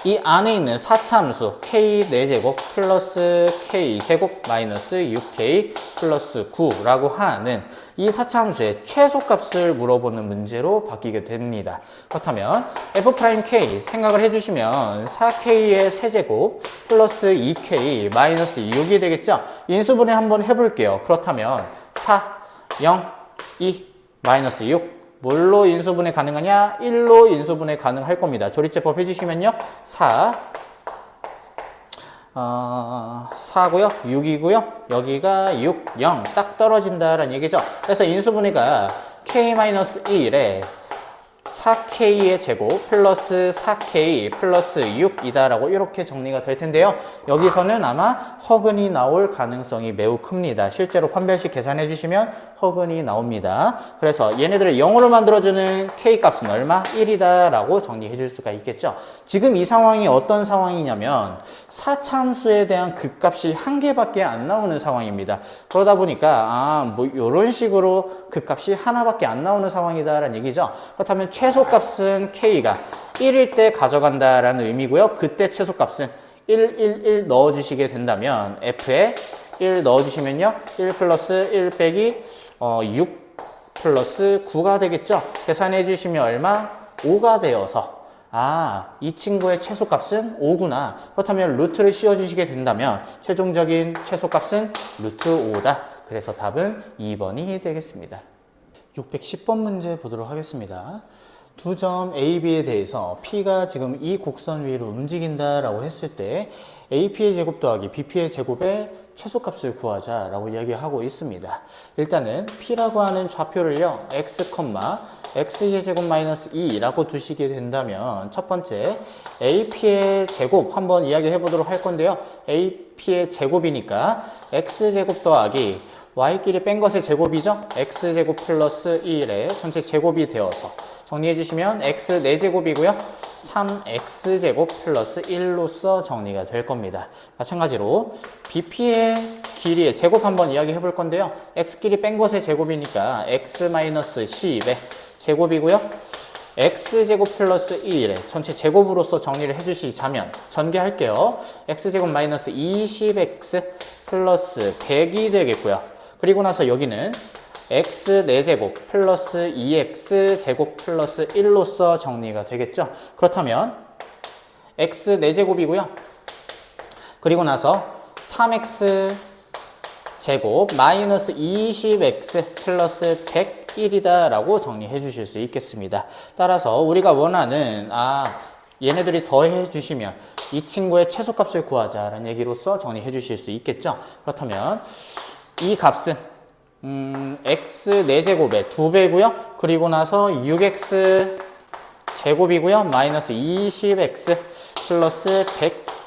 이 안에 있는 4차함수 k 4제곱 플러스 k 제곱 마이너스 6k 플러스 9라고 하는 이 4차함수의 최소값을 물어보는 문제로 바뀌게 됩니다. 그렇다면 f'k 생각을 해주시면 4k의 세제곱 플러스 2k 마이너스 6이 되겠죠? 인수분해 한번 해볼게요. 그렇다면 4, 0, 2, 마이너스 6 뭘로 인수분해 가능하냐? 1로 인수분해 가능할 겁니다. 조립제법 해주시면요. 4고요. 6이고요. 여기가 6, 0 딱 떨어진다라는 얘기죠. 그래서 인수분해가 k-1에 4k의 제곱 플러스 4k 플러스 6이다라고 이렇게 정리가 될 텐데요. 여기서는 아마 허근이 나올 가능성이 매우 큽니다. 실제로 판별식 계산해 주시면 허근이 나옵니다. 그래서 얘네들을 0으로 만들어주는 k 값은 얼마? 1이다라고 정리해 줄 수가 있겠죠. 지금 이 상황이 어떤 상황이냐면 4차함수에 대한 극값이 한 개밖에 안 나오는 상황입니다. 그러다 보니까 뭐 이런 식으로 극값이 하나밖에 안 나오는 상황이다라는 얘기죠. 그렇다면 최소값은 k가 1일 때 가져간다라는 의미고요. 그때 최소값은 1, 1, 1 넣어주시게 된다면 f에 1 넣어주시면요. 1 플러스 1 빼기 6 플러스 9가 되겠죠. 계산해 주시면 얼마? 5가 되어서 이 친구의 최소값은 5구나. 그렇다면 루트를 씌워주시게 된다면 최종적인 최소값은 루트 5다. 그래서 답은 2번이 되겠습니다. 610번 문제 보도록 하겠습니다. 두 점 A, B에 대해서 P가 지금 이 곡선 위로 움직인다라고 했을 때 AP의 제곱 더하기 BP의 제곱의 최소값을 구하자라고 이야기하고 있습니다. 일단은 P라고 하는 좌표를요, x, x의 제곱 마이너스 2라고 두시게 된다면 첫 번째 AP의 제곱 한번 이야기해 보도록 할 건데요. AP의 제곱이니까 x제곱 더하기 y끼리 뺀 것의 제곱이죠. x제곱 플러스 1의 전체 제곱이 되어서 정리해 주시면 x 4제곱이고요. 3x제곱 플러스 1로서 정리가 될 겁니다. 마찬가지로 BP의 길이의 제곱 한번 이야기해 볼 건데요. x끼리 뺀 것의 제곱이니까 x-10의 제곱이고요. x제곱 플러스 1의 전체 제곱으로서 정리를 해주시자면 전개할게요. x제곱 마이너스 20x 플러스 100이 되겠고요. 그리고 나서 여기는 x 4제곱 플러스 2x 제곱 플러스 1로서 정리가 되겠죠. 그렇다면 x 4제곱이고요. 그리고 나서 3x 제곱 마이너스 20x 플러스 101이다 라고 정리해 주실 수 있겠습니다. 따라서 우리가 원하는 얘네들이 더해 주시면 이 친구의 최소값을 구하자라는 얘기로서 정리해 주실 수 있겠죠. 그렇다면 이 값은 x 4제곱의 2배고요. 그리고 나서 6x 제곱이고요. 마이너스 20x 플러스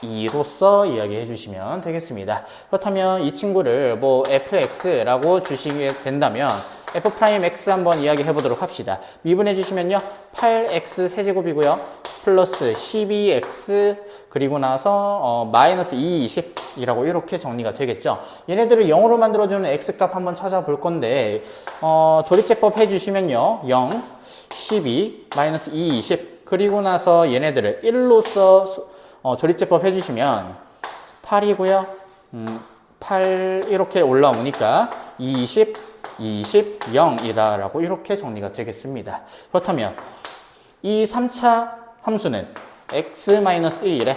102로서 이야기해 주시면 되겠습니다. 그렇다면 이 친구를 뭐 fx라고 주시게 된다면 f'x 한번 이야기해 보도록 합시다. 미분해 주시면요. 8x 세제곱이고요. 플러스 12x 그리고 나서 마이너스 220이라고 이렇게 정리가 되겠죠. 얘네들을 0으로 만들어주는 x값 한번 찾아볼 건데 조립제법 해주시면요. 0, 12, 마이너스 220 그리고 나서 얘네들을 1로서 조립제법 해주시면 8이고요. 8 이렇게 올라오니까 20, 20, 0이다 라고 이렇게 정리가 되겠습니다. 그렇다면 이 3차 함수는 x-1에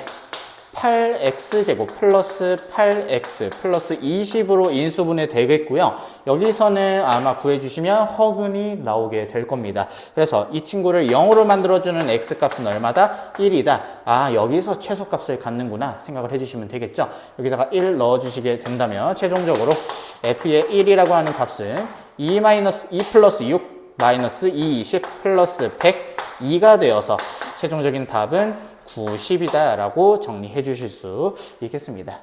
8x제곱 플러스 8x 플러스 20으로 인수분해 되겠고요. 여기서는 아마 구해주시면 허근이 나오게 될 겁니다. 그래서 이 친구를 0으로 만들어주는 x값은 얼마다? 1이다. 여기서 최소값을 갖는구나 생각을 해주시면 되겠죠. 여기다가 1 넣어주시게 된다면 최종적으로 f의 1이라고 하는 값은 2 플러스 6 마이너스 220 플러스 102가 되어서 최종적인 답은 90이다 라고 정리해 주실 수 있겠습니다.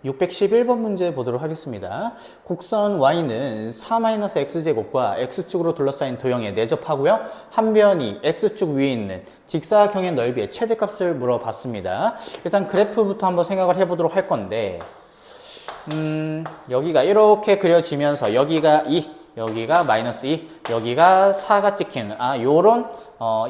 611번 문제 보도록 하겠습니다. 곡선 y는 4-x제곱과 x축으로 둘러싸인 도형에 내접하고요. 한 변이 x축 위에 있는 직사각형의 넓이의 최대값을 물어봤습니다. 일단 그래프부터 한번 생각을 해보도록 할 건데 여기가 이렇게 그려지면서 여기가 여기가 마이너스 2, 여기가 4가 찍히는 요런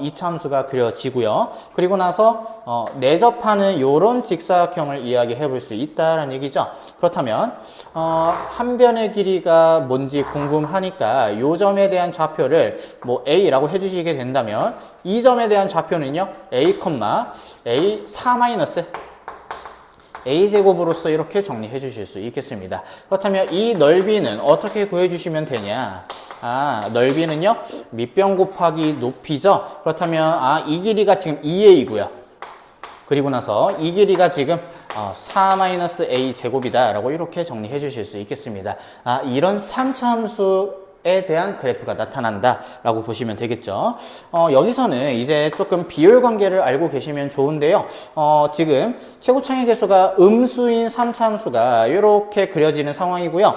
이차 함수가 그려지고요. 그리고 나서 내접하는 요런 직사각형을 이야기해 볼 수 있다라는 얘기죠. 그렇다면 한 변의 길이가 뭔지 궁금하니까 요 점에 대한 좌표를 뭐 A라고 해주시게 된다면 이 점에 대한 좌표는요 A, A 4 마이너스 A제곱으로서 이렇게 정리해 주실 수 있겠습니다. 그렇다면 이 넓이는 어떻게 구해 주시면 되냐? 넓이는요 밑변 곱하기 높이죠. 그렇다면 이 길이가 지금 2A이고요. 그리고 나서 이 길이가 지금 4-A 제곱이다 라고 이렇게 정리해 주실 수 있겠습니다. 이런 3차 함수에 대한 그래프가 나타난다 라고 보시면 되겠죠. 여기서는 이제 조금 비율 관계를 알고 계시면 좋은데요. 지금 최고창의 개수가 음수인 3차 함수가 이렇게 그려지는 상황이고요.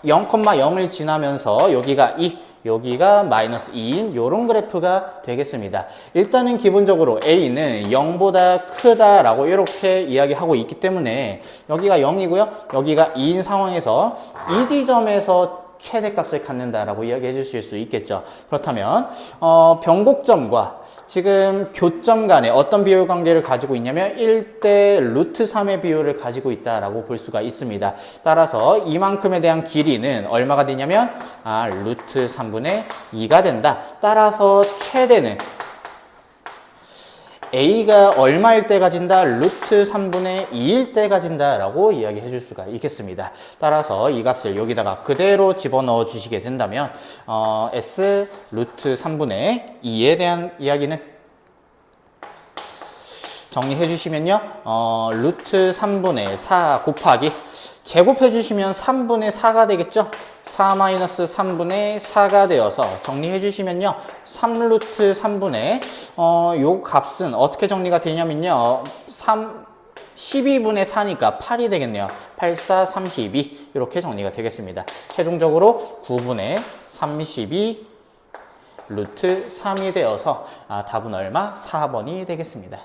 0,0을 지나면서 여기가 2, 여기가 마이너스 2인 이런 그래프가 되겠습니다. 일단은 기본적으로 A는 0보다 크다라고 이렇게 이야기하고 있기 때문에 여기가 0이고요. 여기가 2인 상황에서 이 지점에서 최대값을 갖는다라고 이야기해 주실 수 있겠죠. 그렇다면 변곡점과 지금 교점 간에 어떤 비율 관계를 가지고 있냐면 1대 루트 3의 비율을 가지고 있다라고 볼 수가 있습니다. 따라서 이만큼에 대한 길이는 얼마가 되냐면 루트 3분의 2가 된다. 따라서 최대는 A가 얼마일 때 가진다? 루트 3분의 2일 때 가진다 라고 이야기해 줄 수가 있겠습니다. 따라서 이 값을 여기다가 그대로 집어넣어 주시게 된다면 S 루트 3분의 2에 대한 이야기는 정리해 주시면요 루트 3분의 4 곱하기 제곱해 주시면 3분의 4가 되겠죠. 4-3분의 4가 되어서 정리해 주시면요 3루트 3분의 요 값은 어떻게 정리가 되냐면요 12분의 4니까 8이 되겠네요. 8, 4, 32 이렇게 정리가 되겠습니다. 최종적으로 9분의 32 루트 3이 되어서 답은 얼마? 4번이 되겠습니다.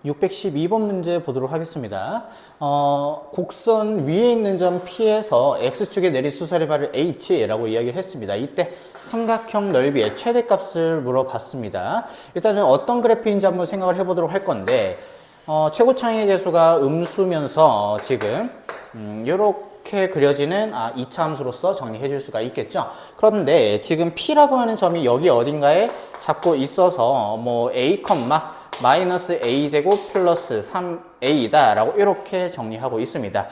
612번 문제 보도록 하겠습니다. 곡선 위에 있는 점 P에서 X축에 내린 수설의 발을 H라고 이야기를 했습니다. 이때 삼각형 넓이의 최대값을 물어봤습니다. 일단은 어떤 그래프인지 한번 생각을 해보도록 할 건데 최고창의 개수가 음수면서 지금 이렇게 그려지는 2차 함수로서 정리해 줄 수가 있겠죠. 그런데 지금 P라고 하는 점이 여기 어딘가에 잡고 있어서 뭐 A, 마이너스 A제곱 플러스 3A다 라고 이렇게 정리하고 있습니다.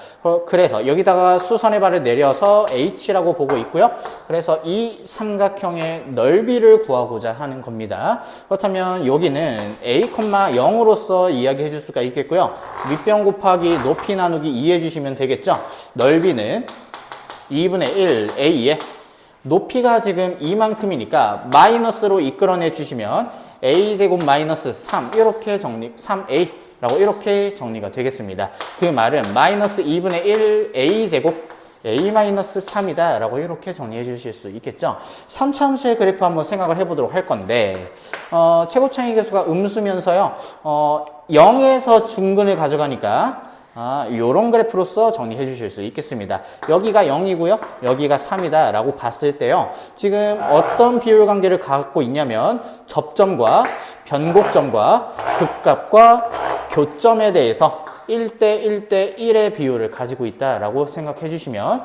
그래서 여기다가 수선의 발을 내려서 H라고 보고 있고요. 그래서 이 삼각형의 넓이를 구하고자 하는 겁니다. 그렇다면 여기는 A, 0으로서 이야기해 줄 수가 있겠고요. 윗변 곱하기 높이 나누기 2 해주시면 되겠죠. 넓이는 2분의 1 A에 높이가 지금 이만큼이니까 마이너스로 이끌어내 주시면 A제곱 마이너스 3 이렇게 정리 3A 라고 이렇게 정리가 되겠습니다. 그 말은 마이너스 2분의 1 A제곱 A 마이너스 3이다 라고 이렇게 정리해 주실 수 있겠죠. 3차 함수의 그래프 한번 생각을 해보도록 할 건데 최고창의 개수가 음수면서요 0에서 중근을 가져가니까 요런 그래프로서 정리해 주실 수 있겠습니다. 여기가 0이고요. 여기가 3이다 라고 봤을 때요. 지금 어떤 비율 관계를 갖고 있냐면 접점과 변곡점과 극값과 교점에 대해서 1대 1대 1의 비율을 가지고 있다라고 생각해 주시면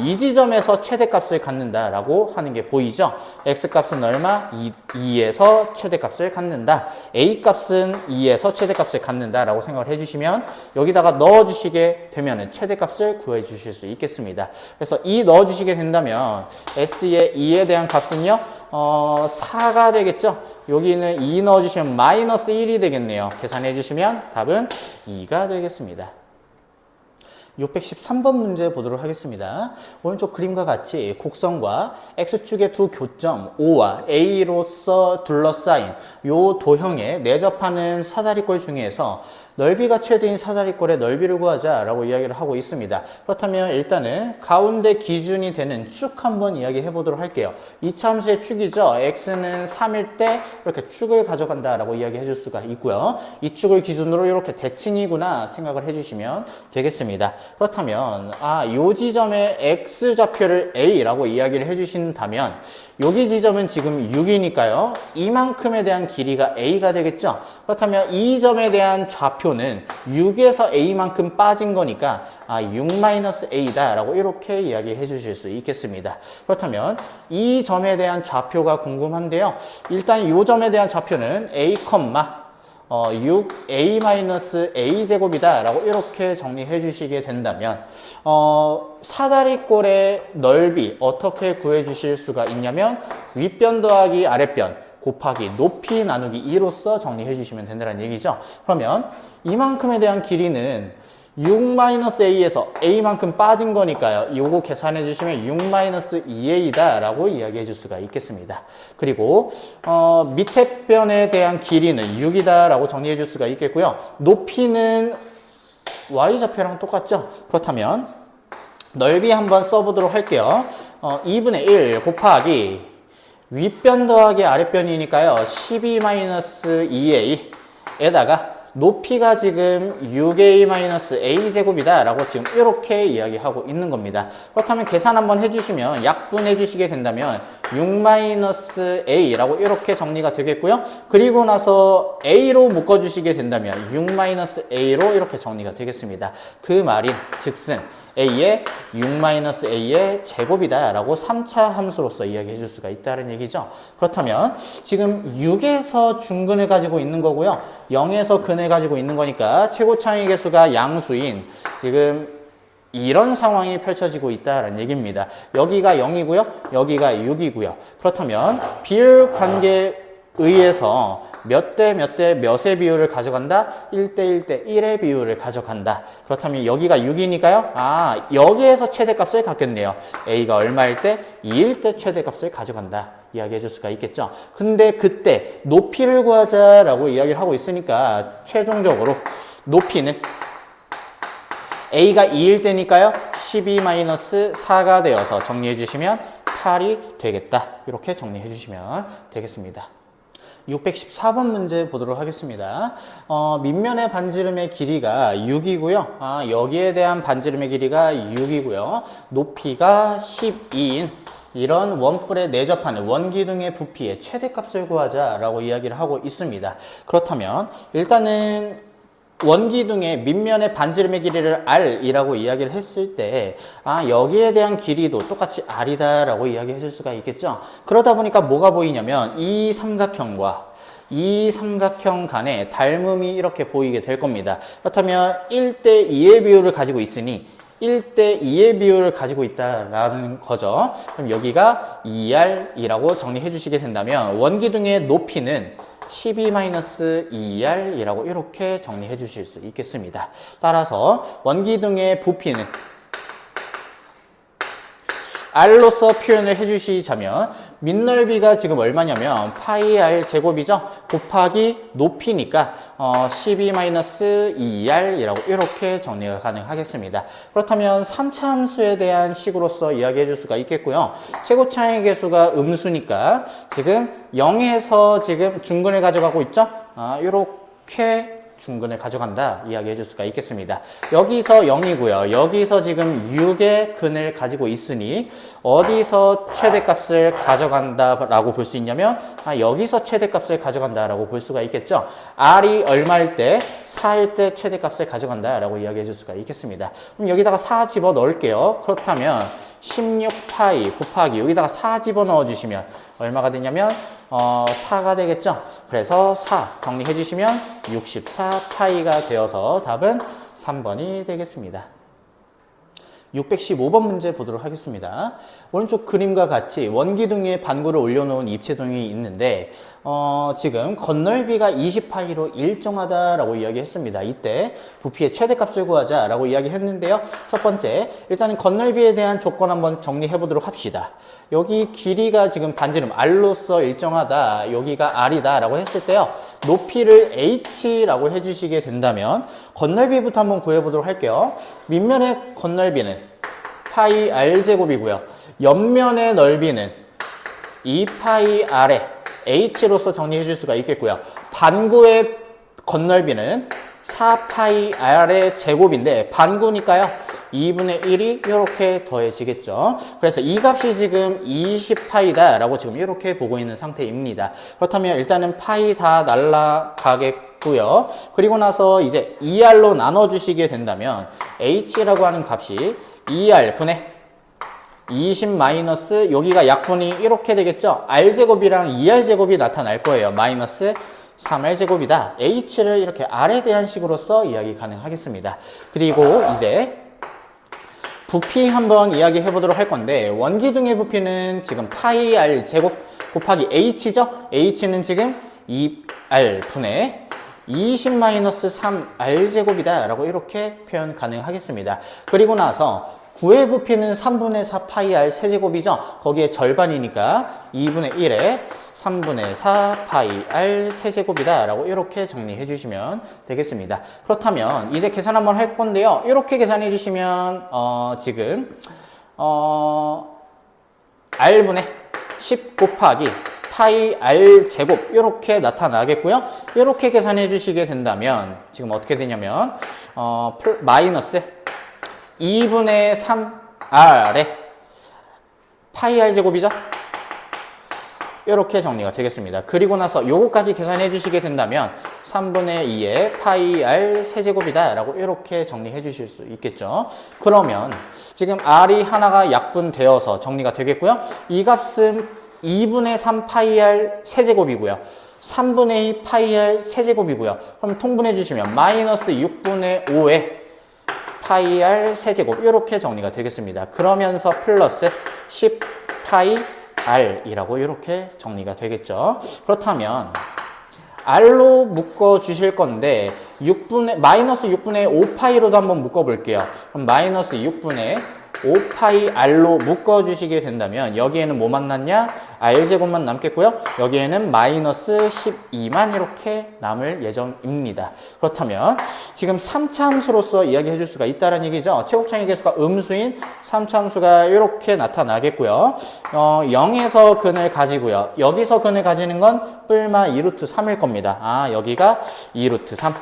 이 지점에서 최대값을 갖는다라고 하는 게 보이죠? x값은 얼마? 2에서 최대값을 갖는다. a값은 2에서 최대값을 갖는다라고 생각을 해 주시면 여기다가 넣어 주시게 되면 최대값을 구해 주실 수 있겠습니다. 그래서 2 넣어 주시게 된다면 s의 2에 대한 값은요 4가 되겠죠? 여기는 2 넣어주시면 마이너스 1이 되겠네요. 계산해 주시면 답은 2가 되겠습니다. 613번 문제 보도록 하겠습니다. 오른쪽 그림과 같이 곡선과 X축의 두 교점 O와 A로서 둘러싸인 요 도형에 내접하는 사다리꼴 중에서 넓이가 최대인 사다리꼴의 넓이를 구하자라고 이야기를 하고 있습니다. 그렇다면 일단은 가운데 기준이 되는 축 한번 이야기해 보도록 할게요. 이차함수의 축이죠. x는 3일 때 이렇게 축을 가져간다라고 이야기해 줄 수가 있고요. 이 축을 기준으로 이렇게 대칭이구나 생각을 해주시면 되겠습니다. 그렇다면 요 지점에 x좌표를 a라고 이야기를 해주신다면 여기 지점은 지금 6이니까요. 이만큼에 대한 길이가 a가 되겠죠. 그렇다면 이 점에 대한 좌표는 6에서 a만큼 빠진 거니까 6-a다 라고 이렇게 이야기해 주실 수 있겠습니다. 그렇다면 이 점에 대한 좌표가 궁금한데요. 일단 이 점에 대한 좌표는 a, 6a-a 제곱이다 라고 이렇게 정리해 주시게 된다면 사다리꼴의 넓이 어떻게 구해 주실 수가 있냐면 윗변 더하기 아랫변 곱하기 높이 나누기 2로서 정리해 주시면 된다는 얘기죠. 그러면 이만큼에 대한 길이는 6-a에서 a만큼 빠진 거니까요. 요거 계산해 주시면 6-2a다 라고 이야기해 줄 수가 있겠습니다. 그리고 밑에 변에 대한 길이는 6이다 라고 정리해 줄 수가 있겠고요. 높이는 y좌표랑 똑같죠. 그렇다면 넓이 한번 써보도록 할게요. 2분의 1 곱하기 윗변 더하기 아랫변이니까요. 12-2a에다가 높이가 지금 6a-a 제곱이다 라고 지금 이렇게 이야기하고 있는 겁니다. 그렇다면 계산 한번 해주시면 약분해 주시게 된다면 6-a 라고 이렇게 정리가 되겠고요. 그리고 나서 a로 묶어주시게 된다면 6-a로 이렇게 정리가 되겠습니다. 그 말인 즉슨 a의 6-a의 제곱이다 라고 3차 함수로서 이야기해 줄 수가 있다는 얘기죠. 그렇다면 지금 6에서 중근을 가지고 있는 거고요. 0에서 근을 가지고 있는 거니까 최고 차이 계수가 양수인 지금 이런 상황이 펼쳐지고 있다는 얘기입니다. 여기가 0이고요. 여기가 6이고요. 그렇다면 비율 관계에 의해서 몇 대 몇의 비율을 가져간다? 1대 1대 1의 비율을 가져간다. 그렇다면 여기가 6이니까요. 여기에서 최대값을 갖겠네요. a가 얼마일 때? 2일 때 최대값을 가져간다. 이야기해 줄 수가 있겠죠. 근데 그때 높이를 구하자라고 이야기를 하고 있으니까 최종적으로 높이는 a가 2일 때니까요. 12-4가 되어서 정리해 주시면 8이 되겠다. 이렇게 정리해 주시면 되겠습니다. 614번 문제 보도록 하겠습니다. 밑면의 반지름의 길이가 6이고요. 여기에 대한 반지름의 길이가 6이고요. 높이가 12인 이런 원뿔에 내접하는 원기둥의 부피의 최대값을 구하자라고 이야기를 하고 있습니다. 그렇다면 일단은 원기둥의 밑면의 반지름의 길이를 r이라고 이야기를 했을 때 여기에 대한 길이도 똑같이 r이다 라고 이야기해 줄 수가 있겠죠. 그러다 보니까 뭐가 보이냐면 이 삼각형과 이 삼각형 간의 닮음이 이렇게 보이게 될 겁니다. 그렇다면 1대 2의 비율을 가지고 있으니 1대 2의 비율을 가지고 있다라는 거죠. 그럼 여기가 2r이라고 정리해 주시게 된다면 원기둥의 높이는 12-2r이라고 이렇게 정리해 주실 수 있겠습니다. 따라서 원기둥의 부피는 r로서 표현을 해주시자면 밑넓이가 지금 얼마냐면 파이 r 제곱이죠. 곱하기 높이니까 12-2r이라고 이렇게 정리가 가능하겠습니다. 그렇다면 3차 함수에 대한 식으로서 이야기해 줄 수가 있겠고요. 최고 차이 계수가 음수니까 지금 0에서 지금 중근을 가져가고 있죠. 이렇게 중근을 가져간다 이야기해 줄 수가 있겠습니다. 여기서 0이고요. 여기서 지금 6의 근을 가지고 있으니 어디서 최대값을 가져간다라고 볼 수 있냐면 여기서 최대값을 가져간다라고 볼 수가 있겠죠. r이 얼마일 때? 4일 때 최대값을 가져간다라고 이야기해 줄 수가 있겠습니다. 그럼 여기다가 4 집어 넣을게요. 그렇다면 16파이 곱하기 여기다가 4 집어 넣어 주시면 얼마가 되냐면 4가 되겠죠. 그래서 4 정리해 주시면 64파이가 되어서 답은 3번이 되겠습니다. 615번 문제 보도록 하겠습니다. 오른쪽 그림과 같이 원기둥에 반구를 올려놓은 입체동이 있는데 지금 건널비가 20파이로 일정하다라고 이야기했습니다. 이때 부피의 최대값을 구하자라고 이야기했는데요. 첫 번째, 일단은 건널비에 대한 조건 한번 정리해 보도록 합시다. 여기 길이가 지금 반지름 r로서 일정하다, 여기가 r이다 라고 했을 때요. 높이를 h라고 해주시게 된다면 건널비부터 한번 구해보도록 할게요. 밑면의 건널비는 파이 r제곱이고요. 옆면의 넓이는 2파이 r에 h로서 정리해 줄 수가 있겠고요. 반구의 건널비는 4파이 r의 제곱인데 반구니까요. 2분의 1이 이렇게 더해지겠죠. 그래서 이 값이 지금 20파이다 라고 지금 이렇게 보고 있는 상태입니다. 그렇다면 일단은 파이 다 날라가겠고요. 그리고 나서 이제 2r로 나눠주시게 된다면 h라고 하는 값이 2r 분의 20 마이너스 여기가 약분이 이렇게 되겠죠. r제곱이랑 2r제곱이 나타날 거예요. 마이너스 3r제곱이다. h를 이렇게 r에 대한 식으로서 이야기 가능하겠습니다. 그리고 이제 부피 한번 이야기해 보도록 할 건데 원기둥의 부피는 지금 파이 r 제곱 곱하기 h죠. h는 지금 2r 분의 20 마이너스 3r 제곱이다 라고 이렇게 표현 가능하겠습니다. 그리고 나서 구의 부피는 3분의 4 파이 r 세제곱이죠. 거기에 절반이니까 2분의 1에 3분의 4 파이 r 세제곱이다 라고 이렇게 정리해 주시면 되겠습니다. 그렇다면 이제 계산 한번 할 건데요. 이렇게 계산해 주시면 지금 r분의 10 곱하기 파이 r 제곱 이렇게 나타나겠고요. 이렇게 계산해 주시게 된다면 지금 어떻게 되냐면 마이너스 2분의 3r에 파이 r 제곱이죠. 이렇게 정리가 되겠습니다. 그리고 나서 요거까지 계산해 주시게 된다면 3분의 2의 파이 r 세제곱이다 라고 이렇게 정리해 주실 수 있겠죠. 그러면 지금 r이 하나가 약분되어서 정리가 되겠고요. 이 값은 2분의 3 파이 r 세제곱이고요. 3분의 2 파이 r 세제곱이고요. 그럼 통분해 주시면 마이너스 6분의 5의 파이 r 세제곱 이렇게 정리가 되겠습니다. 그러면서 플러스 10 파이 r이라고 이렇게 정리가 되겠죠. 그렇다면 r로 묶어 주실 건데 마이너스 6분의 5파이로도 한번 묶어 볼게요. 그럼 마이너스 6분의 5파이 r로 묶어 주시게 된다면 여기에는 뭐 만났냐? r제곱만 남겠고요. 여기에는 마이너스 12만 이렇게 남을 예정입니다. 그렇다면 지금 3차 함수로서 이야기해 줄 수가 있다는 얘기죠. 최곱창의 개수가 음수인 3차 함수가 이렇게 나타나겠고요. 0에서 근을 가지고요. 여기서 근을 가지는 건 뿔마 2루트 3일 겁니다. 여기가 2루트 3.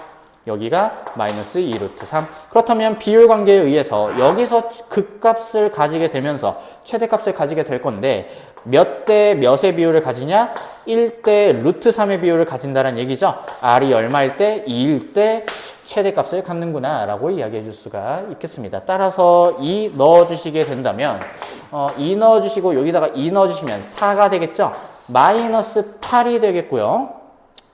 여기가 마이너스 2루트 3. 그렇다면 비율 관계에 의해서 여기서 극값을 가지게 되면서 최대값을 가지게 될 건데 몇 대 몇의 비율을 가지냐? 1대 루트 3의 비율을 가진다는 얘기죠. r이 얼마일 때? 2일 때 최대값을 갖는구나 라고 이야기해 줄 수가 있겠습니다. 따라서 2 넣어주시게 된다면 2 넣어주시고 여기다가 2 넣어주시면 4가 되겠죠. 마이너스 8이 되겠고요.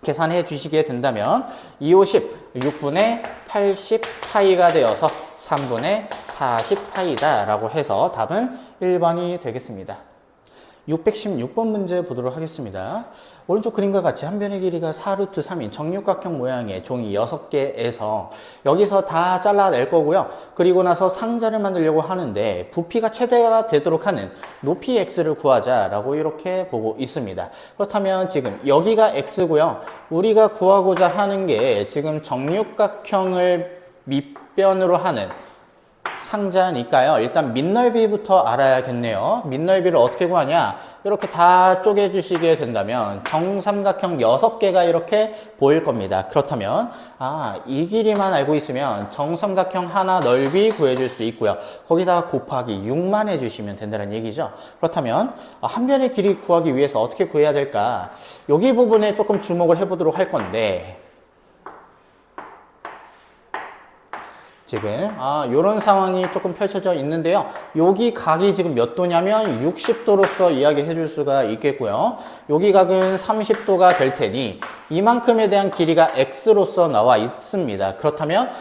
계산해 주시게 된다면 250, 6분의 80파이가 되어서 3분의 40파이다 라고 해서 답은 1번이 되겠습니다. 616번 문제 보도록 하겠습니다. 오른쪽 그림과 같이 한 변의 길이가 4루트 3인 정육각형 모양의 종이 6개에서 여기서 다 잘라낼 거고요. 그리고 나서 상자를 만들려고 하는데 부피가 최대가 되도록 하는 높이 x를 구하자라고 이렇게 보고 있습니다. 그렇다면 지금 여기가 x고요. 우리가 구하고자 하는 게 지금 정육각형을 밑변으로 하는 상자니까요. 일단 밑넓이부터 알아야겠네요. 밑넓이를 어떻게 구하냐? 이렇게 다 쪼개주시게 된다면 정삼각형 6개가 이렇게 보일 겁니다. 그렇다면 이 길이만 알고 있으면 정삼각형 하나 넓이 구해줄 수 있고요. 거기다가 곱하기 6만 해주시면 된다는 얘기죠. 그렇다면 한 변의 길이 구하기 위해서 어떻게 구해야 될까? 여기 부분에 조금 주목을 해보도록 할 건데 지금 이런 상황이 조금 펼쳐져 있는데요. 여기 각이 지금 몇 도냐면 60도로서 이야기해 줄 수가 있겠고요. 여기 각은 30도가 될 테니 이만큼에 대한 길이가 x로서 나와 있습니다. 그렇다면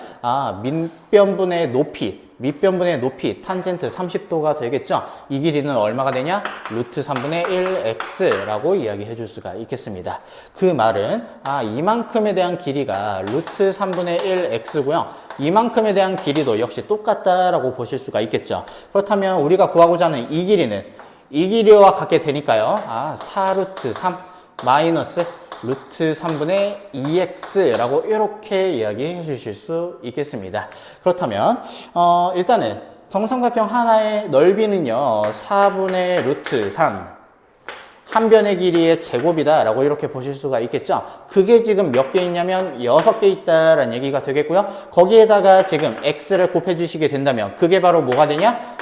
밑변분의 높이 탄젠트 30도가 되겠죠. 이 길이는 얼마가 되냐? 루트 3분의 1x라고 이야기해 줄 수가 있겠습니다. 그 말은 이만큼에 대한 길이가 루트 3분의 1x고요. 이만큼에 대한 길이도 역시 똑같다라고 보실 수가 있겠죠. 그렇다면 우리가 구하고자 하는 이 길이는 이 길이와 같게 되니까요. 4루트 3 마이너스 루트 3분의 2x라고 이렇게 이야기해 주실 수 있겠습니다. 그렇다면 일단은 정삼각형 하나의 넓이는요 4분의 루트 3 한 변의 길이의 제곱이다 라고 이렇게 보실 수가 있겠죠. 그게 지금 몇 개 있냐면 6개 있다라는 얘기가 되겠고요. 거기에다가 지금 x를 곱해 주시게 된다면 그게 바로 뭐가 되냐?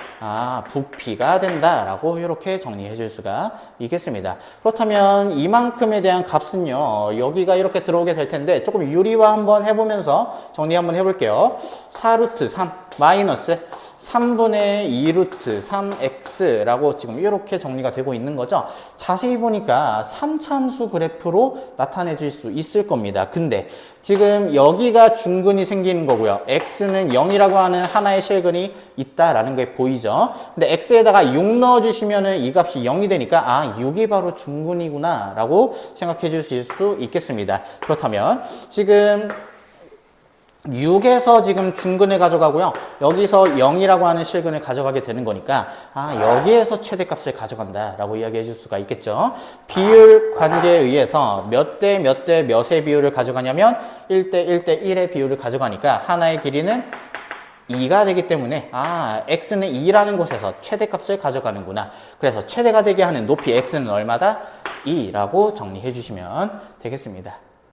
부피가 된다라고 이렇게 정리해 줄 수가 있겠습니다. 그렇다면 이만큼에 대한 값은요 여기가 이렇게 들어오게 될 텐데 조금 유리화 한번 해보면서 정리 한번 해볼게요. 4루트 3 마이너스 3분의 2루트 3x라고 지금 이렇게 정리가 되고 있는 거죠. 자세히 보니까 3참수 그래프로 나타내 줄 수 있을 겁니다. 근데 지금 여기가 중근이 생기는 거고요. x는 0이라고 하는 하나의 실근이 있다라는 게 보이죠. 근데 x에다가 6 넣어주시면은 이 값이 0이 되니까 6이 바로 중근이구나 라고 생각해 주실 수 있겠습니다. 그렇다면 지금 6에서 지금 중근을 가져가고요. 여기서 0이라고 하는 실근을 가져가게 되는 거니까 여기에서 최대값을 가져간다 라고 이야기해 줄 수가 있겠죠. 비율 관계에 의해서 몇 대 몇 대 몇의 비율을 가져가냐면 1대 1대 1의 비율을 가져가니까 하나의 길이는 2가 되기 때문에 x는 2라는 곳에서 최대값을 가져가는구나. 그래서 최대가 되게 하는 높이 x는 얼마다? 2라고 정리해 주시면 되겠습니다.